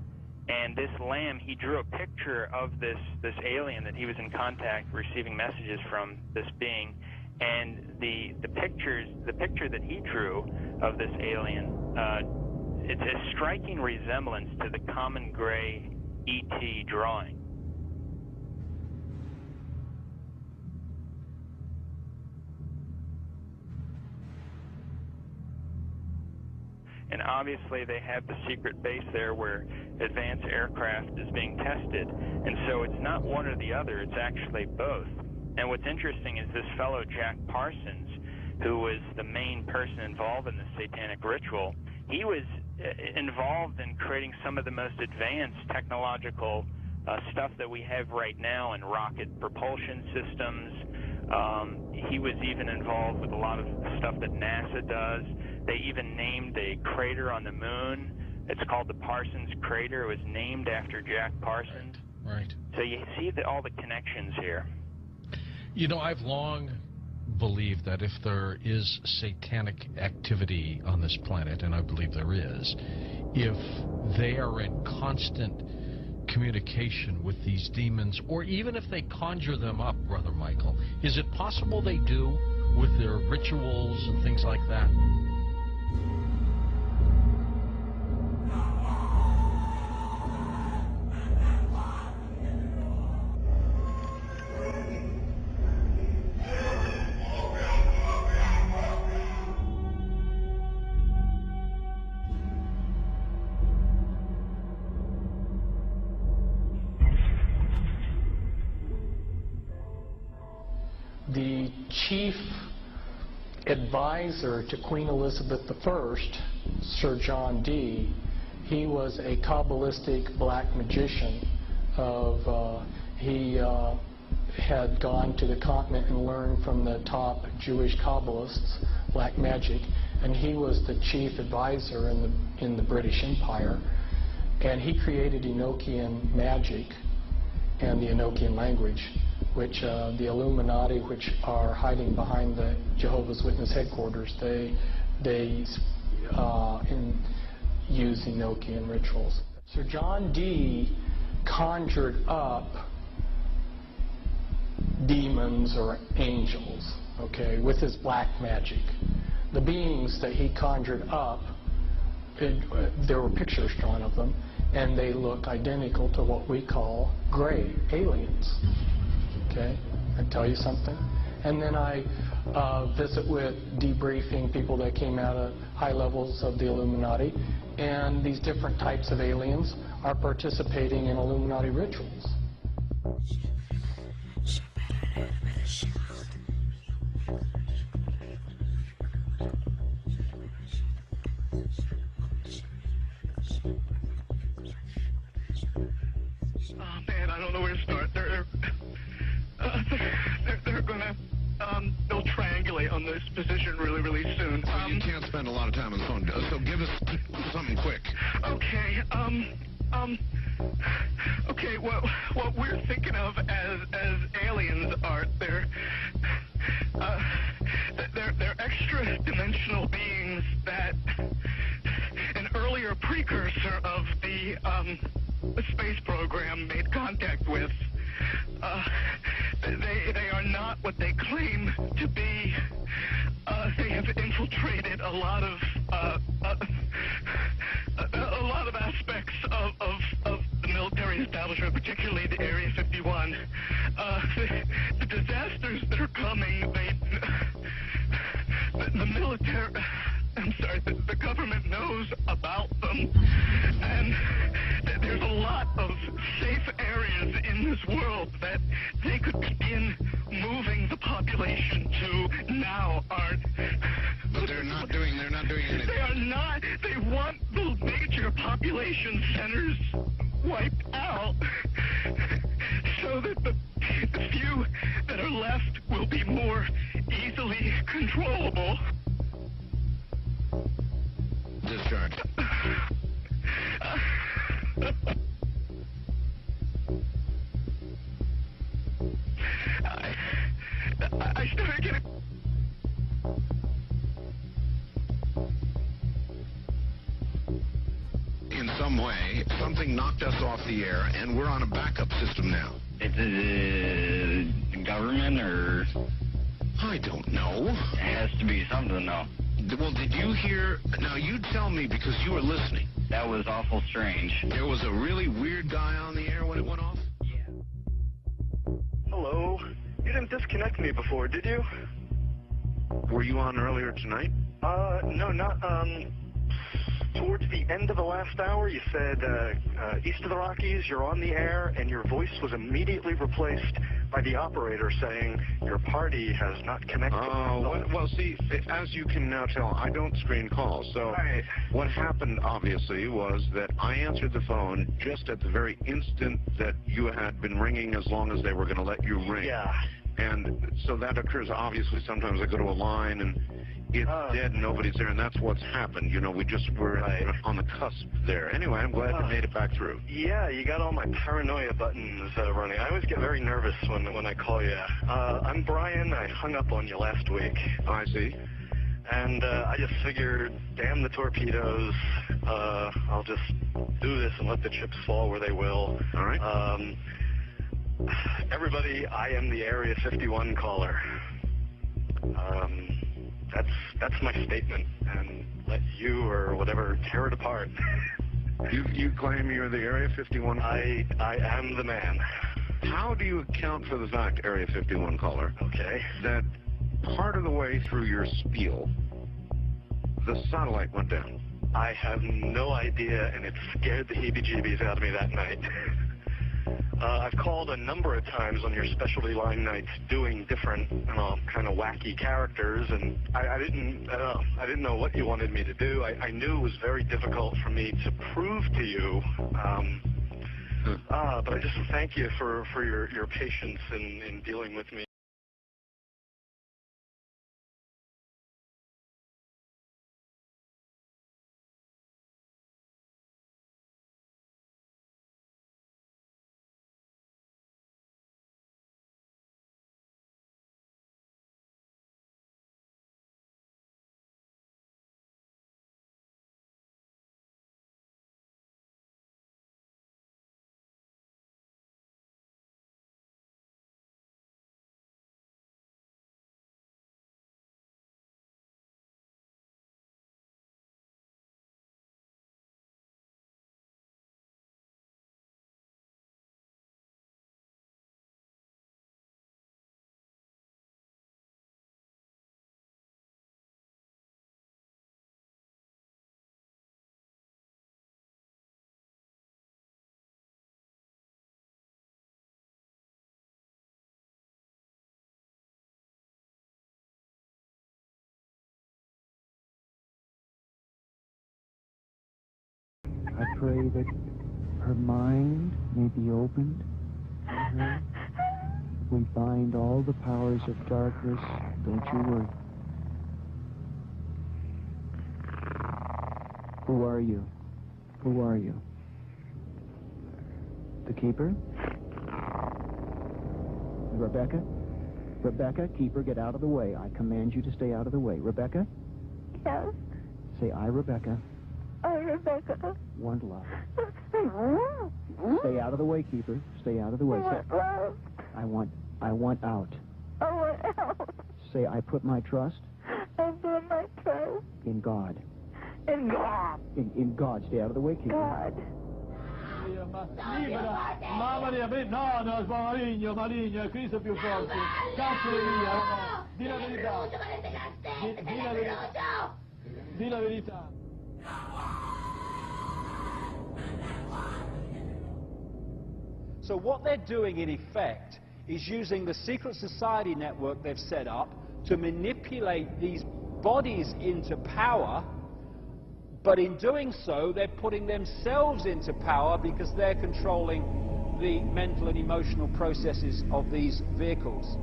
And this Lamb, he drew a picture of this alien that he was in contact, receiving messages from this being. And the picture that he drew of this alien, it's a striking resemblance to the common gray ET drawing. And obviously they have the secret base there where advanced aircraft is being tested. And so it's not one or the other, it's actually both. And what's interesting is this fellow Jack Parsons, who was the main person involved in the satanic ritual, he was involved in creating some of the most advanced technological stuff that we have right now in rocket propulsion systems. He was even involved with a lot of stuff that NASA does. They even named a crater on the moon. It's called the Parsons Crater. It was named after Jack Parsons. Right. So you see all the connections here. You know, I've long believed that if there is satanic activity on this planet, and I believe there is, if they are in constant communication with these demons, or even if they conjure them up, Brother Michael, is it possible they do with their rituals and things like that? The chief advisor to Queen Elizabeth I, Sir John Dee, he was a Kabbalistic black magician. He had gone to the continent and learned from the top Jewish Kabbalists black magic, and he was the chief advisor in the British Empire. And he created Enochian magic and the Enochian language, which the Illuminati, which are hiding behind the Jehovah's Witness headquarters, they use Enochian rituals. Sir John Dee conjured up demons or angels, okay, with his black magic. The beings that he conjured up, there were pictures drawn of them, and they look identical to what we call gray aliens. Okay, I tell you something. And then I visit with debriefing people that came out of high levels of the Illuminati, and these different types of aliens are participating in Illuminati rituals. Oh man, I don't know where to start. They're gonna they'll triangulate on this position really soon. Well, you can't spend a lot of time on the phone, so give us something quick. Okay, okay, what we're thinking of as aliens are they're extra-dimensional beings that an earlier precursor of the space program made contact with. They are not what they claim to be. They have infiltrated a lot of aspects of the military establishment, particularly the Area 51. The disasters that are coming, the military, I'm sorry, the government knows about them, and there's a lot of safe areas in this world that they could begin moving the population to now aren't. But they're not doing anything. They are not. They want the major population centers wiped out so that the few that are left will be more easily controllable. Discharge. I started getting... In some way, something knocked us off the air, and we're on a backup system now. Is it the government, or...? I don't know. It has to be something, though. Well, did you hear... Now, you tell me, because you were listening. That was awful strange. There was a really weird guy on the air when it went off? Yeah. Hello? You didn't disconnect me before, did you? Were you on earlier tonight? No, not, towards the end of the last hour, you said, east of the Rockies, you're on the air, and your voice was immediately replaced by the operator saying your party has not connected. Oh, well, see, as you can now tell, I don't screen calls. So what happened, obviously, was that I answered the phone just at the very instant that you had been ringing, as long as they were going to let you ring. Yeah. And so that occurs, obviously. Sometimes I go to a line and it's dead and nobody's there, and that's what's happened. You know, we just were on the cusp there. Anyway, I'm glad you made it back through. Yeah, you got all my paranoia buttons running. I always get very nervous when I call you. I'm Brian. I hung up on you last week. I see. And I just figured, damn the torpedoes. I'll just do this and let the chips fall where they will. All right. Everybody, I am the Area 51 caller. That's my statement, and let you or whatever tear it apart. You claim you're the Area 51 caller? I am the man. How do you account for the fact, Area 51 caller, okay, that part of the way through your spiel, the satellite went down? I have no idea, and it scared the heebie-jeebies out of me that night. I've called a number of times on your specialty line nights doing different, kind of wacky characters, and I didn't know what you wanted me to do. I knew it was very difficult for me to prove to you, but I just thank you for your patience in dealing with me. I pray that her mind may be opened to her. We bind all the powers of darkness. Don't you worry. Who are you? Who are you? The keeper? Rebecca? Rebecca, keeper, get out of the way. I command you to stay out of the way. Rebecca? Yes? Say, I, Rebecca, Rebecca. want love. Stay out of the way, keeper. Stay out of the way. I want love. I want out. I want out. Say, I put my trust I put my trust in God. in God. In God. Stay out of the way, keeper. God. Libera, mamma mia, no, maligno, maligno, Cristo più forte. Cazzo via, di la verità. Di la verità. So what they're doing, in effect, is using the secret society network they've set up to manipulate these bodies into power, but in doing so, they're putting themselves into power because they're controlling the mental and emotional processes of these vehicles.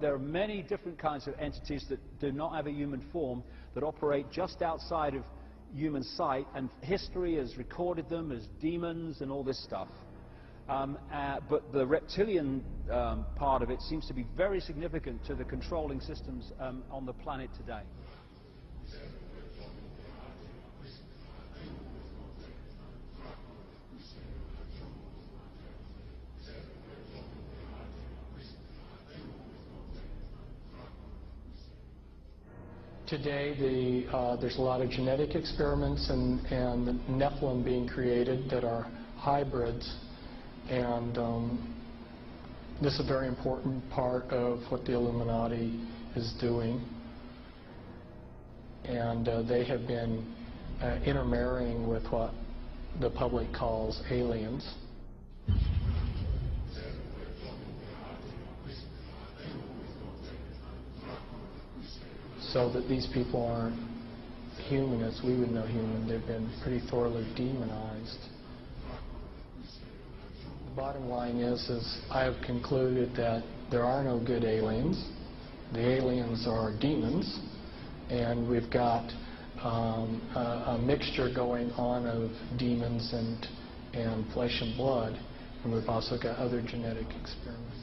There are many different kinds of entities that do not have a human form, that operate just outside of human sight, and history has recorded them as demons and all this stuff. But the reptilian part of it seems to be very significant to the controlling systems on the planet today. Today, there's a lot of genetic experiments and the Nephilim being created that are hybrids, and This is a very important part of what the Illuminati is doing. And they have been intermarrying with what the public calls aliens. So that these people aren't human as we would know human. They've been pretty thoroughly demonized. The bottom line is I have concluded that there are no good aliens. The aliens are demons, and we've got a mixture going on of demons and flesh and blood, and we've also got other genetic experiments.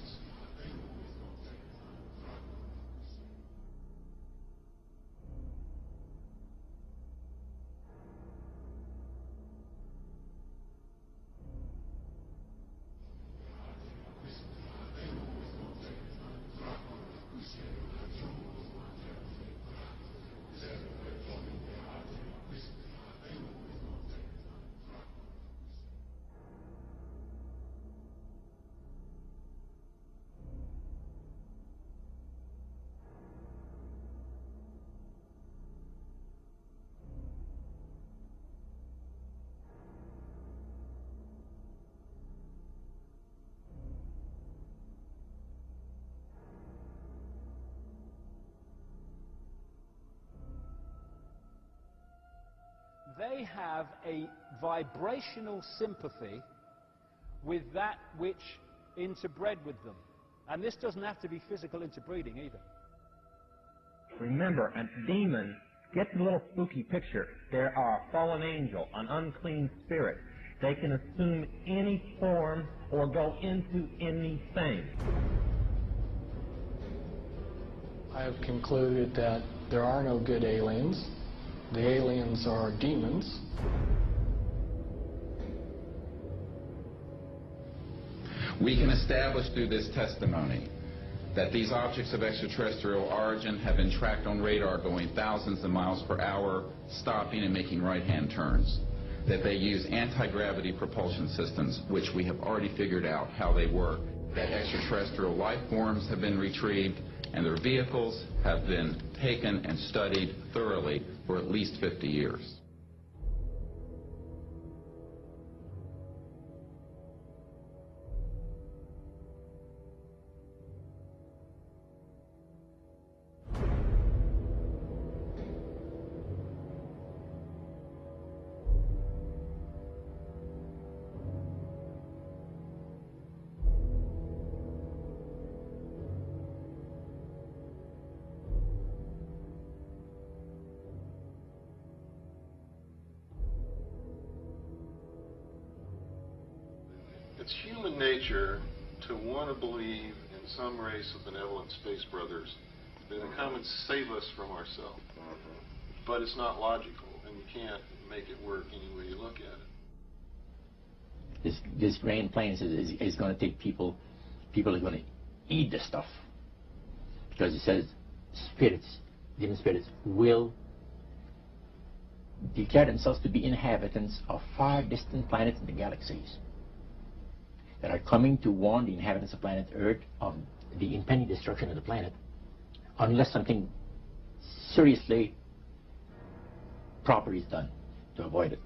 They have a vibrational sympathy with that which interbred with them. And this doesn't have to be physical interbreeding either. Remember, a demon, get the little spooky picture. There are a fallen angel, an unclean spirit. They can assume any form or go into anything. I have concluded that there are no good aliens. The aliens are demons. We can establish through this testimony that these objects of extraterrestrial origin have been tracked on radar going thousands of miles per hour, stopping and making right-hand turns. That they use anti-gravity propulsion systems, which we have already figured out how they work. That extraterrestrial life forms have been retrieved, and their vehicles have been taken and studied thoroughly for at least 50 years. It's human nature to want to believe in some race of benevolent space brothers that will come and save us from ourselves. But it's not logical, and you can't make it work any way you look at it. This grand plan is going to take people are going to eat the stuff. Because it says spirits, demon spirits, will declare themselves to be inhabitants of far distant planets in the galaxies that are coming to warn the inhabitants of planet Earth of the impending destruction of the planet unless something seriously proper is done to avoid it.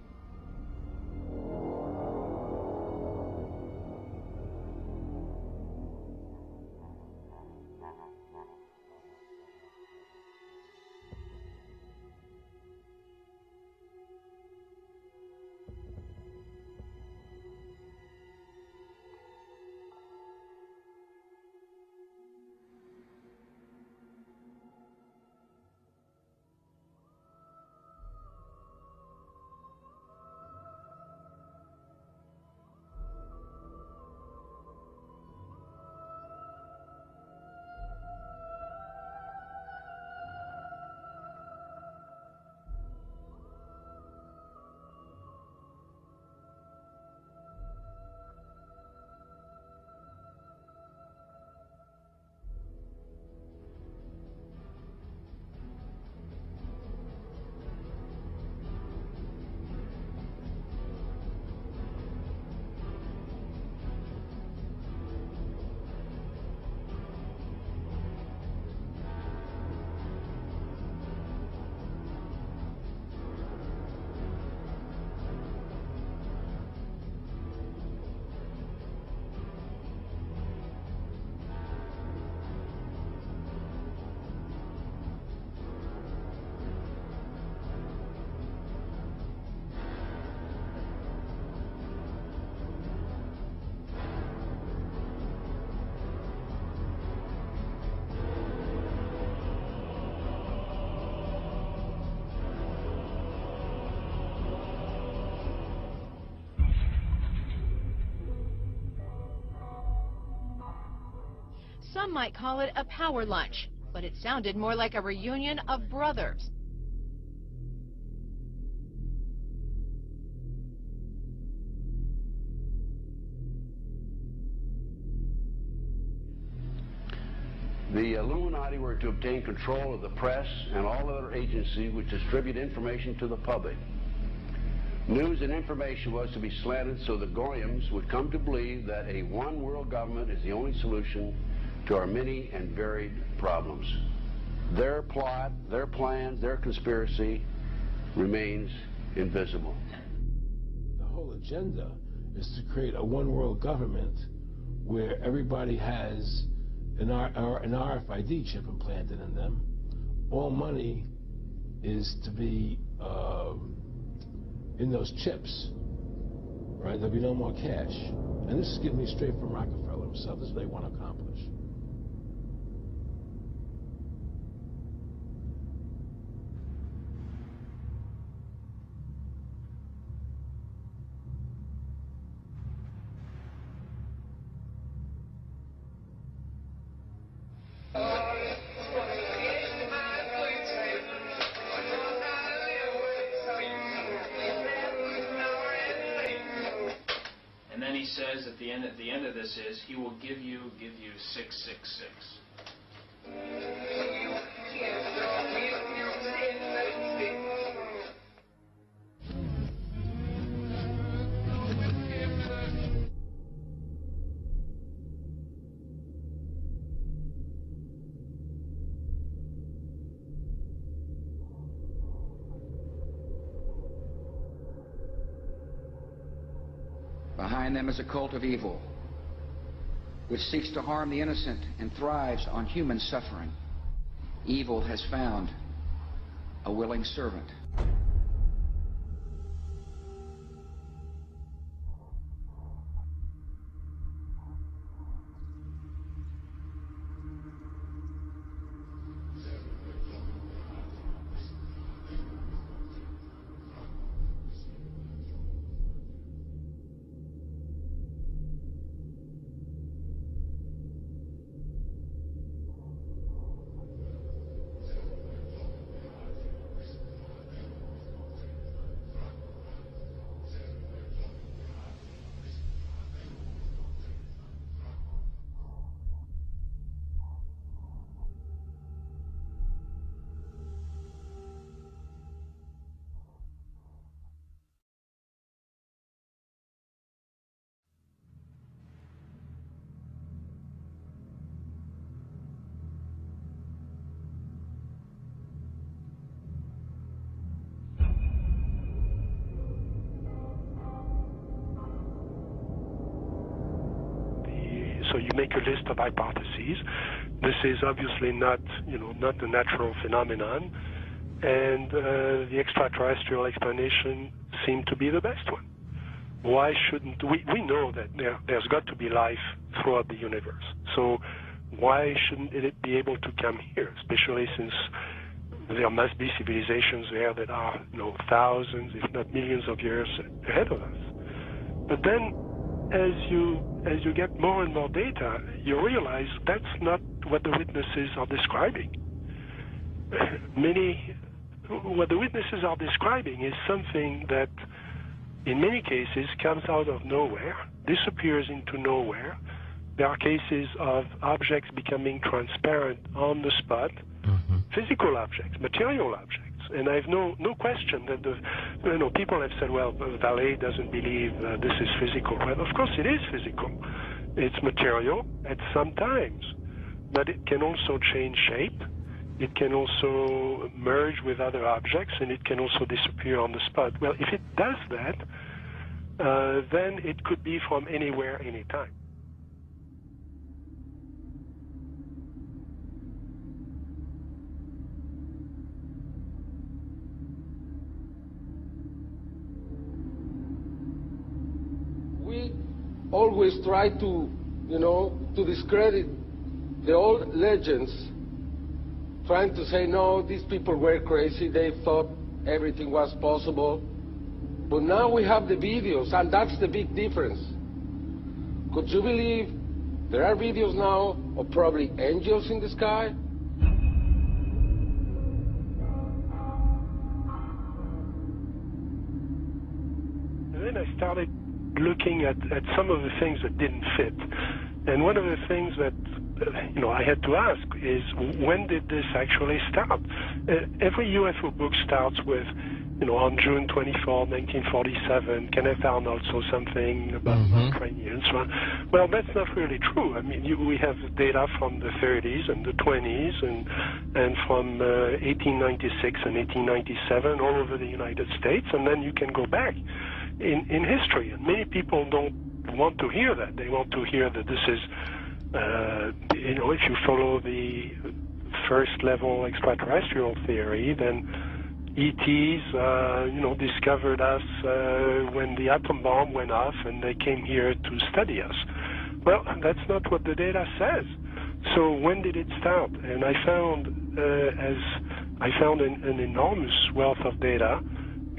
Some might call it a power lunch, but it sounded more like a reunion of brothers. The Illuminati were to obtain control of the press and all other agencies which distribute information to the public. News and information was to be slanted so the Goyams would come to believe that a one world government is the only solution to our many and varied problems. Their plot, their plans, their conspiracy remains invisible. The whole agenda is to create a one world government where everybody has an RFID chip implanted in them. All money is to be in those chips, right? There'll be no more cash. And this is getting me straight from Rockefeller himself. This is what they want to accomplish. And then he says at the end of this is he will give you 666. Behind them is a cult of evil, which seeks to harm the innocent and thrives on human suffering. Evil has found a willing servant. So you make a list of hypotheses. This is obviously not a natural phenomenon, and the extraterrestrial explanation seemed to be the best one. Why shouldn't we know that there's got to be life throughout the universe? So why shouldn't it be able to come here, especially since there must be civilizations there that are thousands, if not millions of years ahead of us? But then, as you get more and more data, you realize that's not what the witnesses are describing. What the witnesses are describing is something that, in many cases, comes out of nowhere, disappears into nowhere. There are cases of objects becoming transparent on the spot, physical objects, material objects. And I have no question that people have said, well, Vallée doesn't believe this is physical. Well, of course it is physical. It's material at some times, but it can also change shape. It can also merge with other objects, and it can also disappear on the spot. Well, if it does that, then it could be from anywhere, anytime. We always try to, to discredit the old legends, trying to say, no, these people were crazy, they thought everything was possible. But now we have the videos, and that's the big difference. Could you believe there are videos now or probably angels in the sky. And then I started looking at some of the things that didn't fit. And one of the things that I had to ask is, when did this actually start? Every UFO book starts with, on June 24, 1947, Kenneth Arnold saw something about Ukrainians and so on. Well, that's not really true. I mean, we have data from the 30s and the 20s and from 1896 and 1897 all over the United States, and then you can go back in history. And many people don't want to hear that. They want to hear that this is, if you follow the first level extraterrestrial theory, then ETs, discovered us when the atom bomb went off and they came here to study us. Well, that's not what the data says. So when did it start? And I found an enormous wealth of data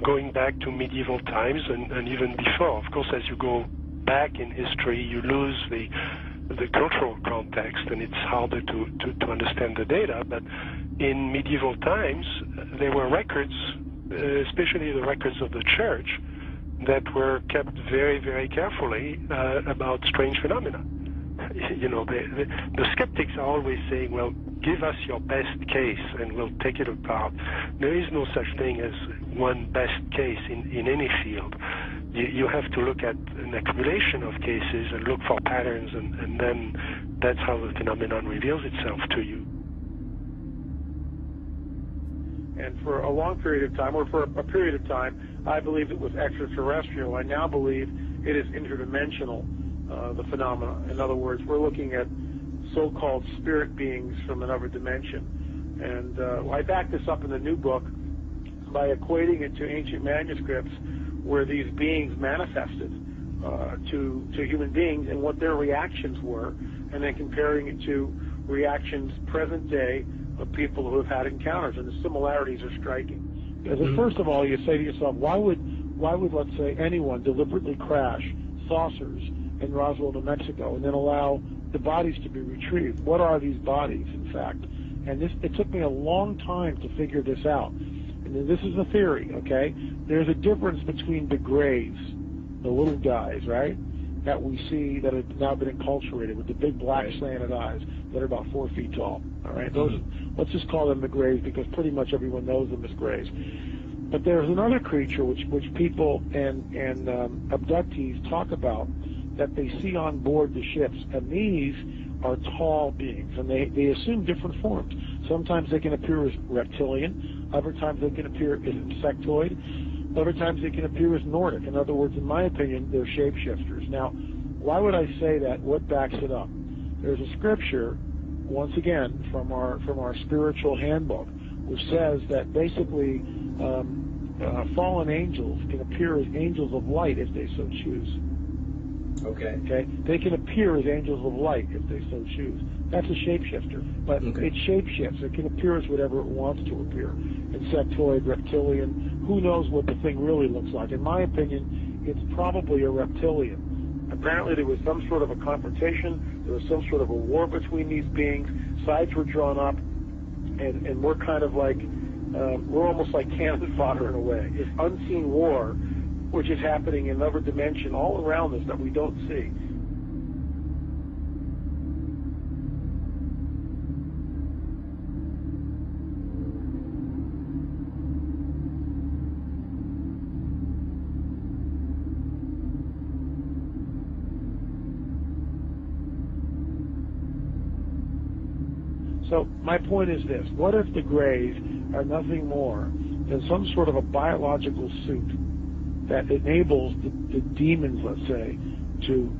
going back to medieval times and even before. Of course, as you go back in history, you lose the cultural context, and it's harder to understand the data. But in medieval times, there were records, especially the records of the church, that were kept very, very carefully about strange phenomena. The skeptics are always saying, well, give us your best case and we'll take it apart. There is no such thing as one best case in any field. You have to look at an accumulation of cases and look for patterns, and then that's how the phenomenon reveals itself to you. And for a long period of time, or for a period of time, I believed it was extraterrestrial. I now believe it is interdimensional, the phenomena. In other words, we're looking at so-called spirit beings from another dimension. And I back this up in the new book by equating it to ancient manuscripts where these beings manifested to human beings and what their reactions were, and then comparing it to reactions present day of people who have had encounters, and the similarities are striking. First of all, you say to yourself, why would let's say anyone deliberately crash saucers in Roswell, New Mexico, and then allow the bodies to be retrieved? What are these bodies, in fact? And it took me a long time to figure this out. And this is a theory, okay? There's a difference between the grays, the little guys, right, that we see that have now been enculturated with the big black slanted eyes that are about 4 feet tall. All right, those, let's just call them the grays because pretty much everyone knows them as grays. But there's another creature which people and abductees talk about that they see on board the ships, and these are tall beings, and they assume different forms. Sometimes they can appear as reptilian, other times they can appear as insectoid, other times they can appear as Nordic. In other words, in my opinion, they're shapeshifters. Now, why would I say that? What backs it up? There's a scripture, once again, from our spiritual handbook, which says that basically fallen angels can appear as angels of light if they so choose. Okay. They can appear as angels of light if they so choose. That's a shapeshifter, but it shapeshifts. It can appear as whatever it wants to appear. Insectoid, reptilian, who knows what the thing really looks like. In my opinion, it's probably a reptilian. Apparently there was some sort of a confrontation, there was some sort of a war between these beings, sides were drawn up, and we're kind of like, we're almost like cannon fodder in a way. This unseen war, which is happening in another dimension all around us that we don't see. So my point is this: what if the Greys are nothing more than some sort of a biological suit that enables the demons, let's say, to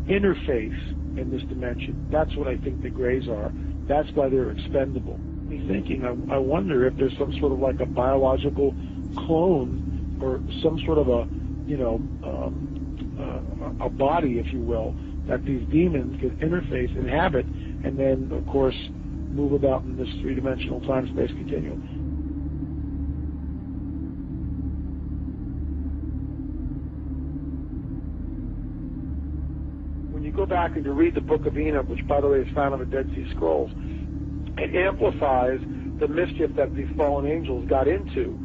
interface in this dimension? That's what I think the Greys are. That's why they're expendable. Me thinking, I wonder if there's some sort of like a biological clone or some sort of a body, if you will, that these demons can interface, inhabit, and then, of course, move about in this three-dimensional time-space continuum. When you go go back and you read the Book of Enoch, which, by the way, is found on the Dead Sea Scrolls, it amplifies the mischief that these fallen angels got into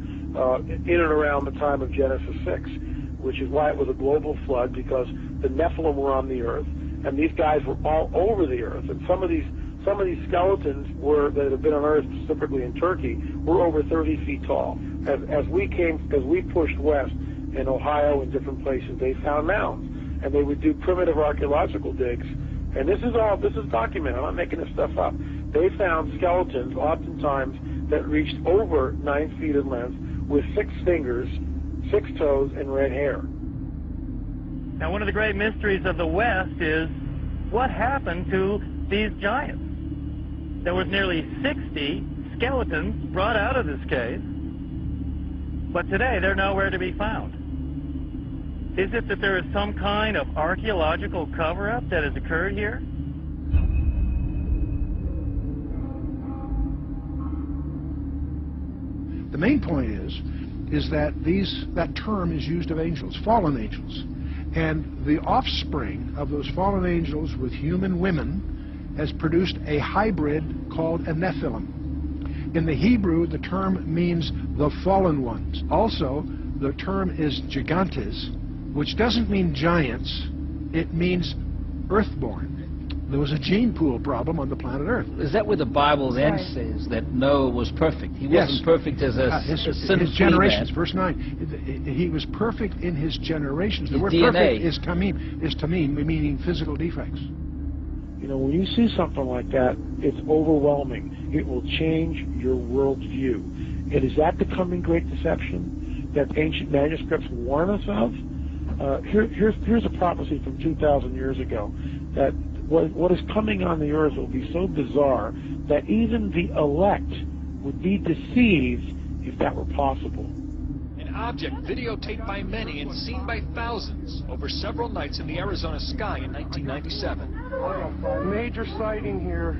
in and around the time of Genesis 6, which is why it was a global flood, because the Nephilim were on the earth, and these guys were all over the earth. And some of these skeletons that have been unearthed, specifically in Turkey, were over 30 feet tall. As we pushed west in Ohio and different places, they found mounds, and they would do primitive archaeological digs. And this is documented. I'm not making this stuff up. They found skeletons, oftentimes, that reached over 9 feet in length, with 6 fingers, 6 toes, and red hair. Now, one of the great mysteries of the West is what happened to these giants. There was nearly 60 skeletons brought out of this cave, but today they're nowhere to be found. Is it that there is some kind of archaeological cover-up that has occurred here? The main point is that that term is used of angels, fallen angels. And the offspring of those fallen angels with human women has produced a hybrid called a Nephilim. In the Hebrew, the term means the fallen ones. Also, the term is gigantes, which doesn't mean giants, it means earthborn. There was a gene pool problem on the planet Earth. Is that where the Bible then says that Noah was perfect? He wasn't perfect as a his generations, verse 9. He was perfect in his generations. The word perfect is tamim, meaning physical defects. You know, when you see something like that, it's overwhelming. It will change your worldview. And is that the coming great deception that ancient manuscripts warn us of? Here's a prophecy from 2,000 years ago, that what is coming on the earth will be so bizarre that even the elect would be deceived if that were possible. An object videotaped by many and seen by thousands over several nights in the Arizona sky in 1997. Major sighting here.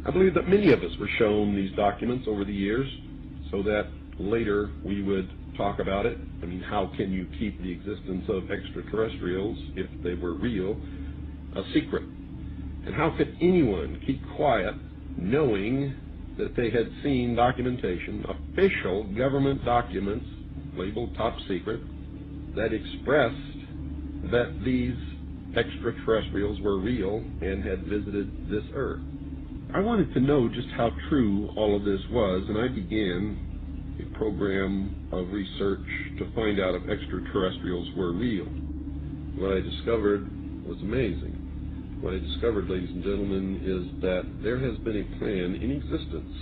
I believe that many of us were shown these documents over the years so that later we would talk about it. I mean, how can you keep the existence of extraterrestrials, if they were real, a secret? And how could anyone keep quiet knowing that they had seen documentation, official government documents labeled top secret, that expressed that these extraterrestrials were real and had visited this earth? I wanted to know just how true all of this was, and I began a program of research to find out if extraterrestrials were real. What I discovered was amazing. What I discovered, ladies and gentlemen, is that there has been a plan in existence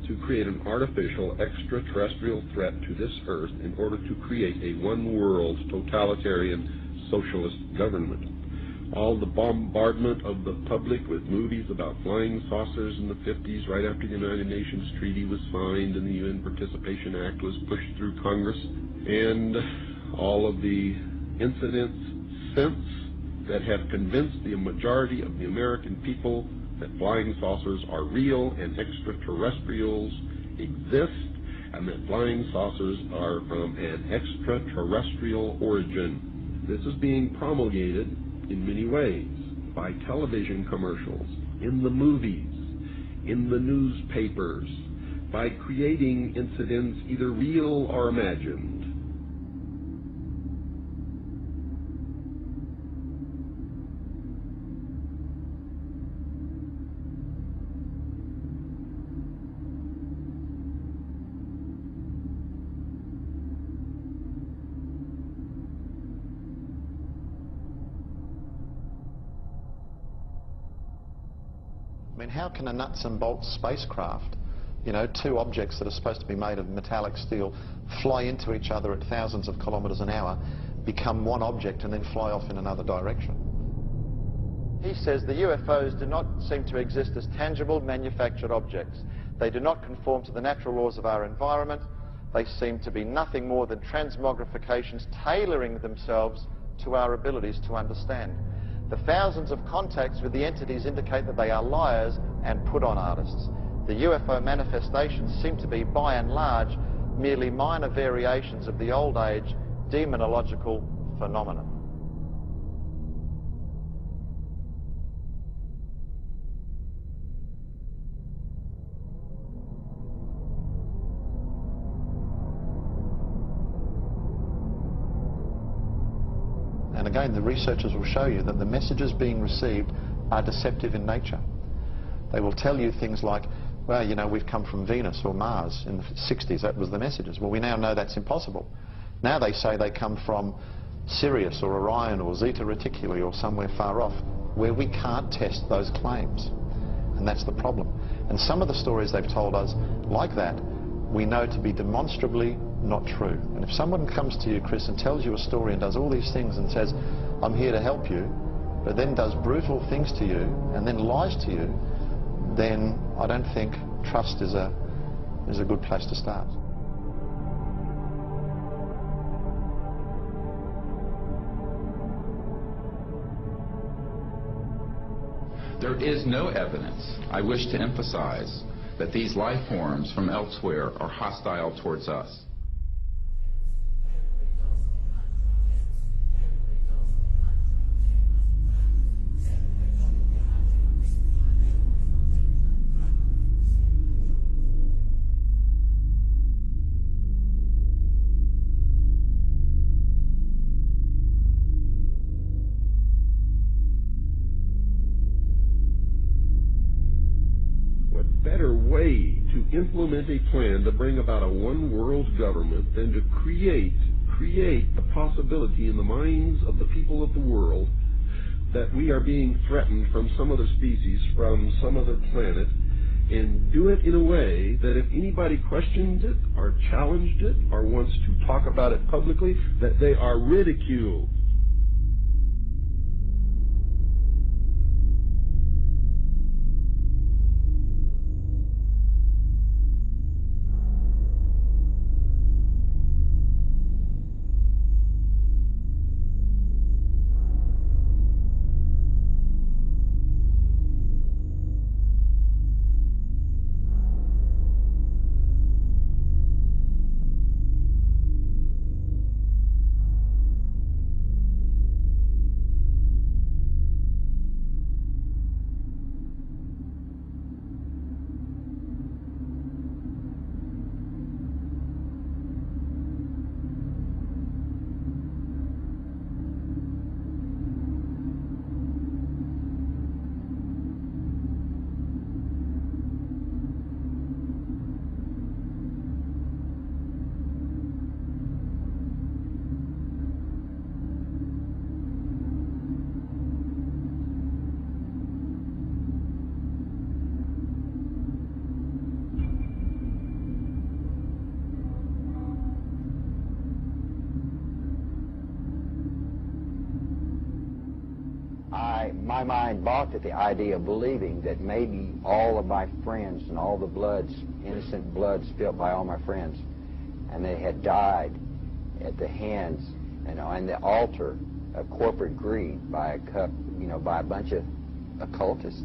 to create an artificial extraterrestrial threat to this earth in order to create a one-world totalitarian socialist government. All the bombardment of the public with movies about flying saucers in the 50s, right after the United Nations Treaty was signed and the UN Participation Act was pushed through Congress, and all of the incidents since that have convinced the majority of the American people that flying saucers are real and extraterrestrials exist, and that flying saucers are from an extraterrestrial origin. This is being promulgated in many ways, by television commercials, in the movies, in the newspapers, by creating incidents either real or imagined. I mean, how can a nuts and bolts spacecraft, you know, two objects that are supposed to be made of metallic steel, fly into each other at thousands of kilometers an hour, become one object and then fly off in another direction? He says the UFOs do not seem to exist as tangible manufactured objects. They do not conform to the natural laws of our environment. They seem to be nothing more than transmogrifications tailoring themselves to our abilities to understand. The thousands of contacts with the entities indicate that they are liars and put-on artists. The UFO manifestations seem to be, by and large, merely minor variations of the old-age demonological phenomenon. And again, the researchers will show you that the messages being received are deceptive in nature. They will tell you things like, well, you know, we've come from Venus or Mars. In the 60s, that was the messages. Well, we now know that's impossible. Now they say they come from Sirius or Orion or Zeta Reticuli or somewhere far off, where we can't test those claims. And that's the problem. And some of the stories they've told us, like that, we know to be demonstrably not true. And if someone comes to you, Chris, and tells you a story and does all these things and says, I'm here to help you, but then does brutal things to you and then lies to you, then I don't think trust is a good place to start. There is no evidence, I wish to emphasize, that these life forms from elsewhere are hostile towards us. Better way to implement a plan to bring about a one-world government than to create the possibility in the minds of the people of the world that we are being threatened from some other species, from some other planet, and do it in a way that if anybody questions it or challenged it or wants to talk about it publicly, that they are ridiculed. My mind balked at the idea of believing that maybe all of my friends and all the bloods, innocent blood spilled by all my friends, and they had died at the hands, on the altar of corporate greed by a bunch of occultists.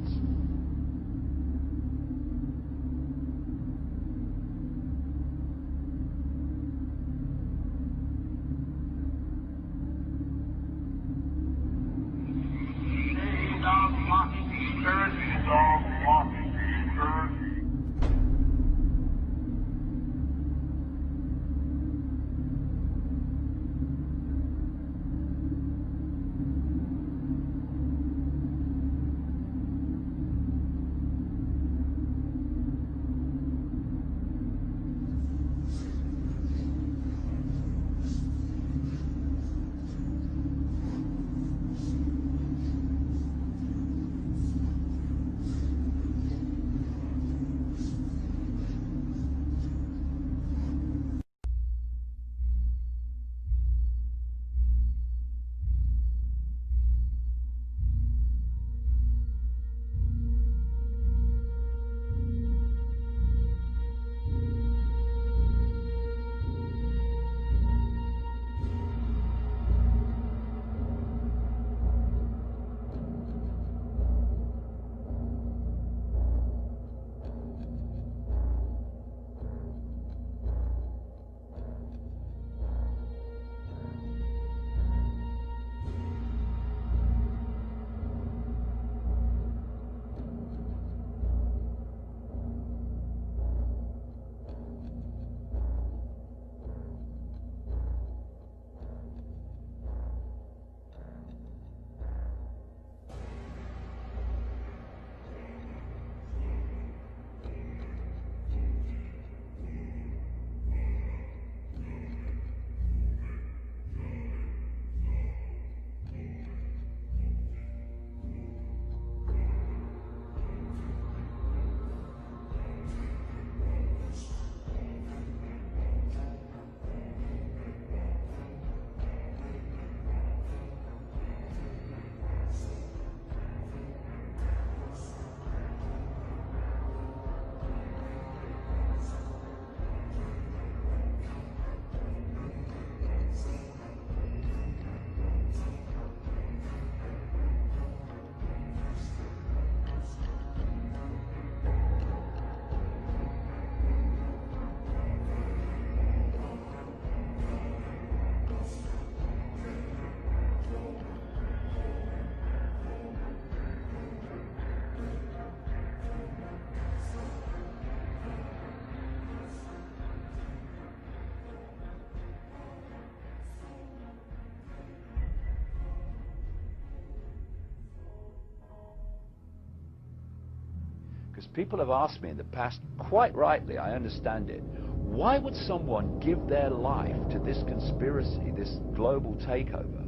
because people have asked me in the past, quite rightly, I understand it, why would someone give their life to this conspiracy, this global takeover,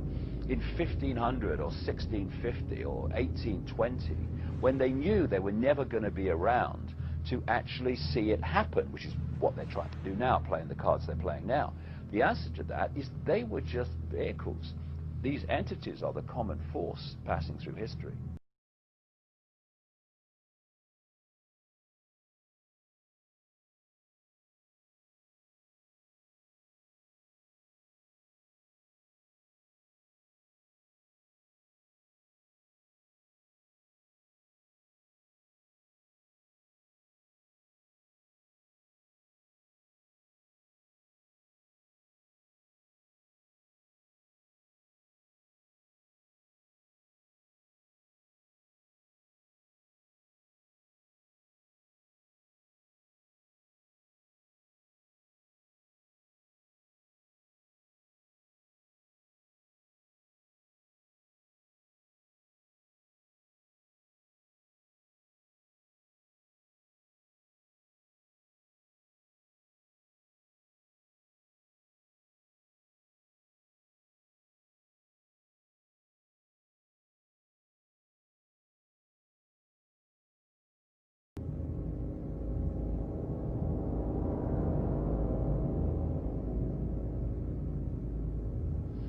in 1500 or 1650 or 1820, when they knew they were never going to be around to actually see it happen, which is what they're trying to do now, playing the cards they're playing now? The answer to that is they were just vehicles. These entities are the common force passing through history.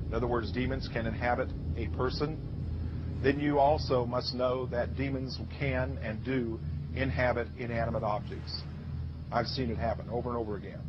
In other words, demons can inhabit a person. Then you also must know that demons can and do inhabit inanimate objects. I've seen it happen over and over again.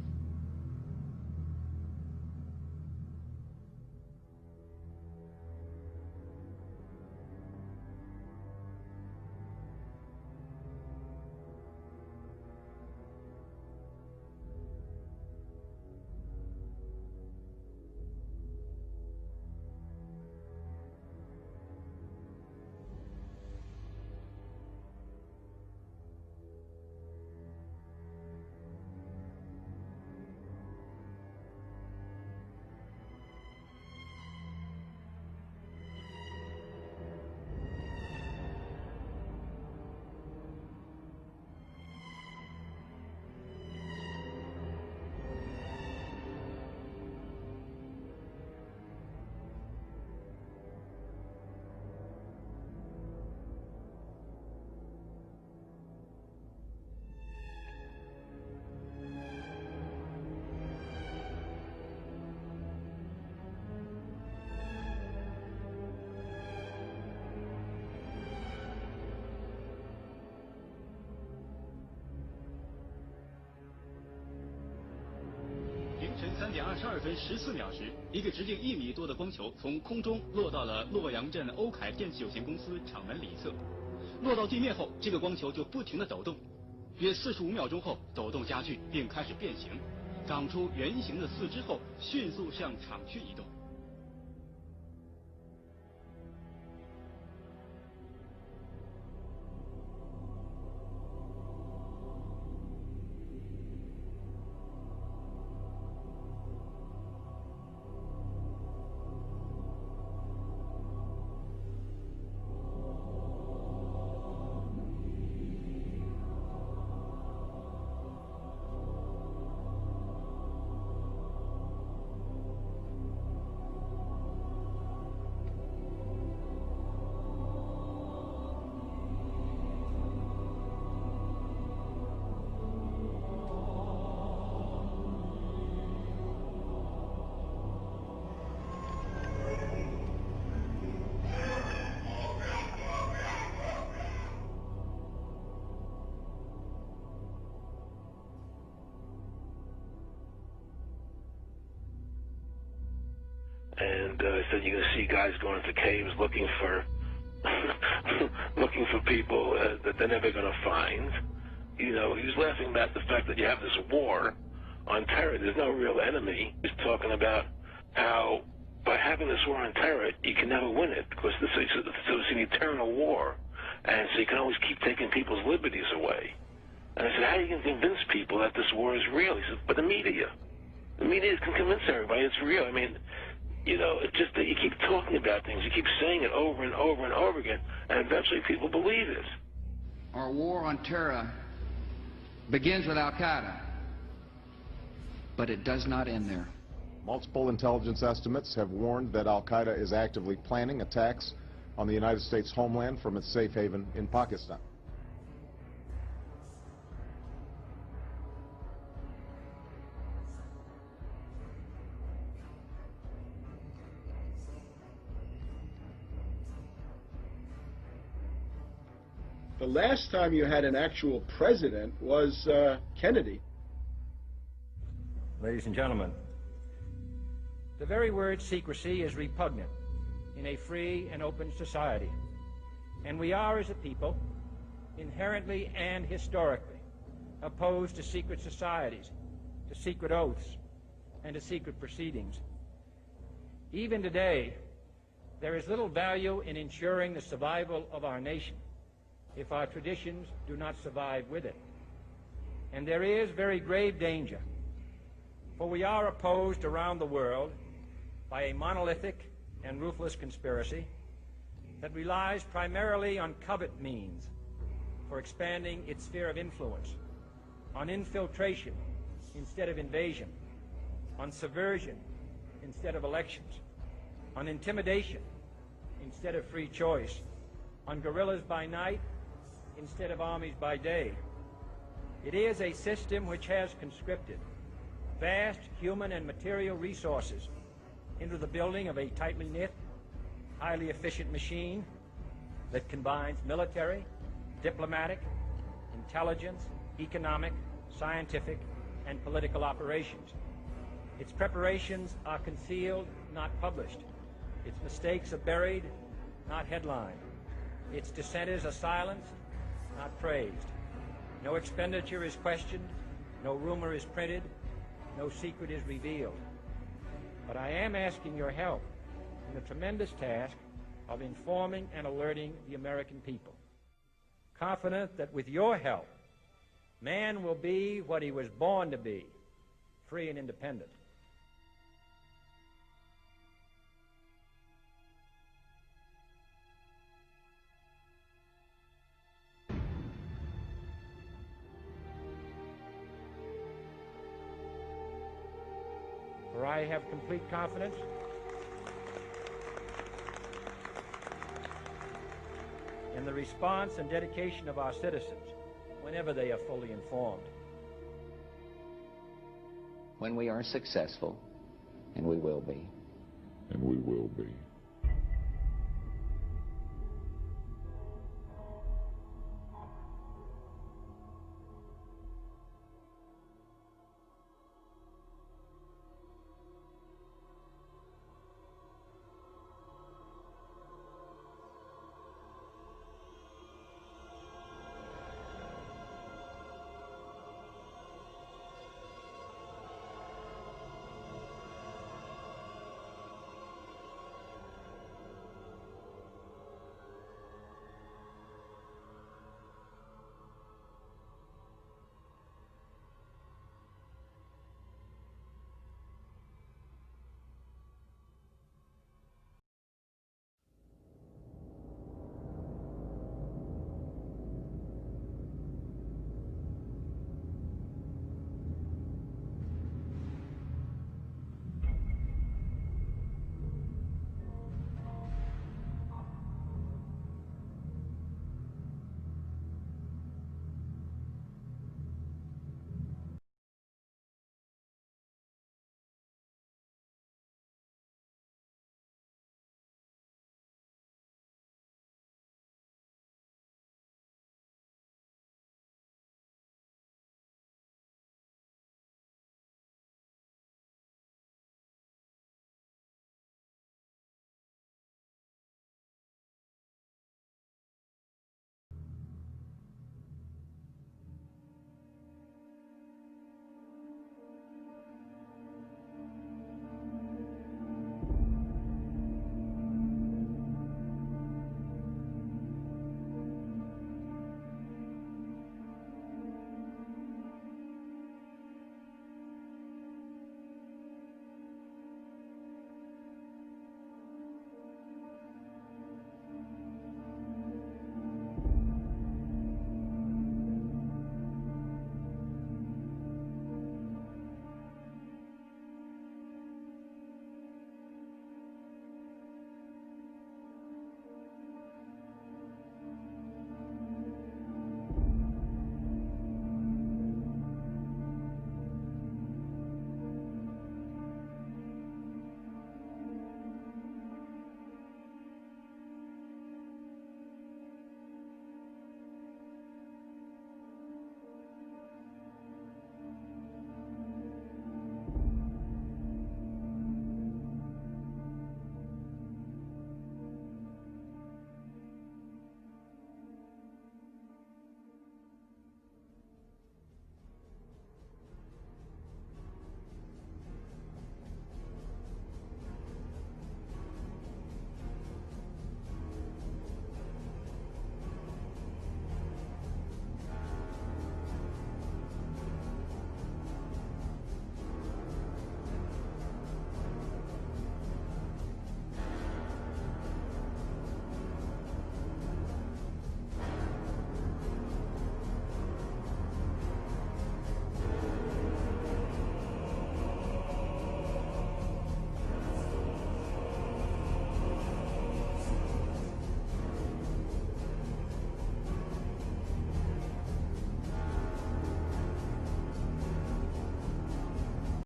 凌晨3点22分14秒时，一个直径1米多的光球从空中落到了洛阳镇欧凯电器有限公司厂门里侧。落到地面后，这个光球就不停地抖动，约45秒钟后，抖动加剧并开始变形，长出圆形的四肢后，迅速向厂区移动。And said you're going to see guys going into caves looking for looking for people that they're never going to find. You know, he was laughing about the fact that you have this war on terror. There's no real enemy. He's talking about how by having this war on terror, you can never win it because it's an eternal war, and so you can always keep taking people's liberties away. And I said, how are you going to convince people that this war is real? He said, but the media can convince everybody it's real. I mean, you know, it's just that you keep talking about things, you keep saying it over and over and over again, and eventually people believe it. Our war on terror begins with Al-Qaeda, but it does not end there. Multiple intelligence estimates have warned that Al-Qaeda is actively planning attacks on the United States homeland from its safe haven in Pakistan. The last time you had an actual president was Kennedy. Ladies and gentlemen, the very word secrecy is repugnant in a free and open society. And we are, as a people, inherently and historically opposed to secret societies, to secret oaths, and to secret proceedings. Even today, there is little value in ensuring the survival of our nation if our traditions do not survive with it. And there is very grave danger, for we are opposed around the world by a monolithic and ruthless conspiracy that relies primarily on covert means for expanding its sphere of influence, on infiltration instead of invasion, on subversion instead of elections, on intimidation instead of free choice, on guerrillas by night instead of armies by day. It is a system which has conscripted vast human and material resources into the building of a tightly knit, highly efficient machine that combines military, diplomatic, intelligence, economic, scientific, and political operations. Its preparations are concealed, not published. Its mistakes are buried, not headlined. Its dissenters are silenced, not praised. No expenditure is questioned, no rumor is printed, no secret is revealed. But I am asking your help in the tremendous task of informing and alerting the American people, confident that with your help, man will be what he was born to be, free and independent. For I have complete confidence in the response and dedication of our citizens whenever they are fully informed. When we are successful, and we will be. And we will be.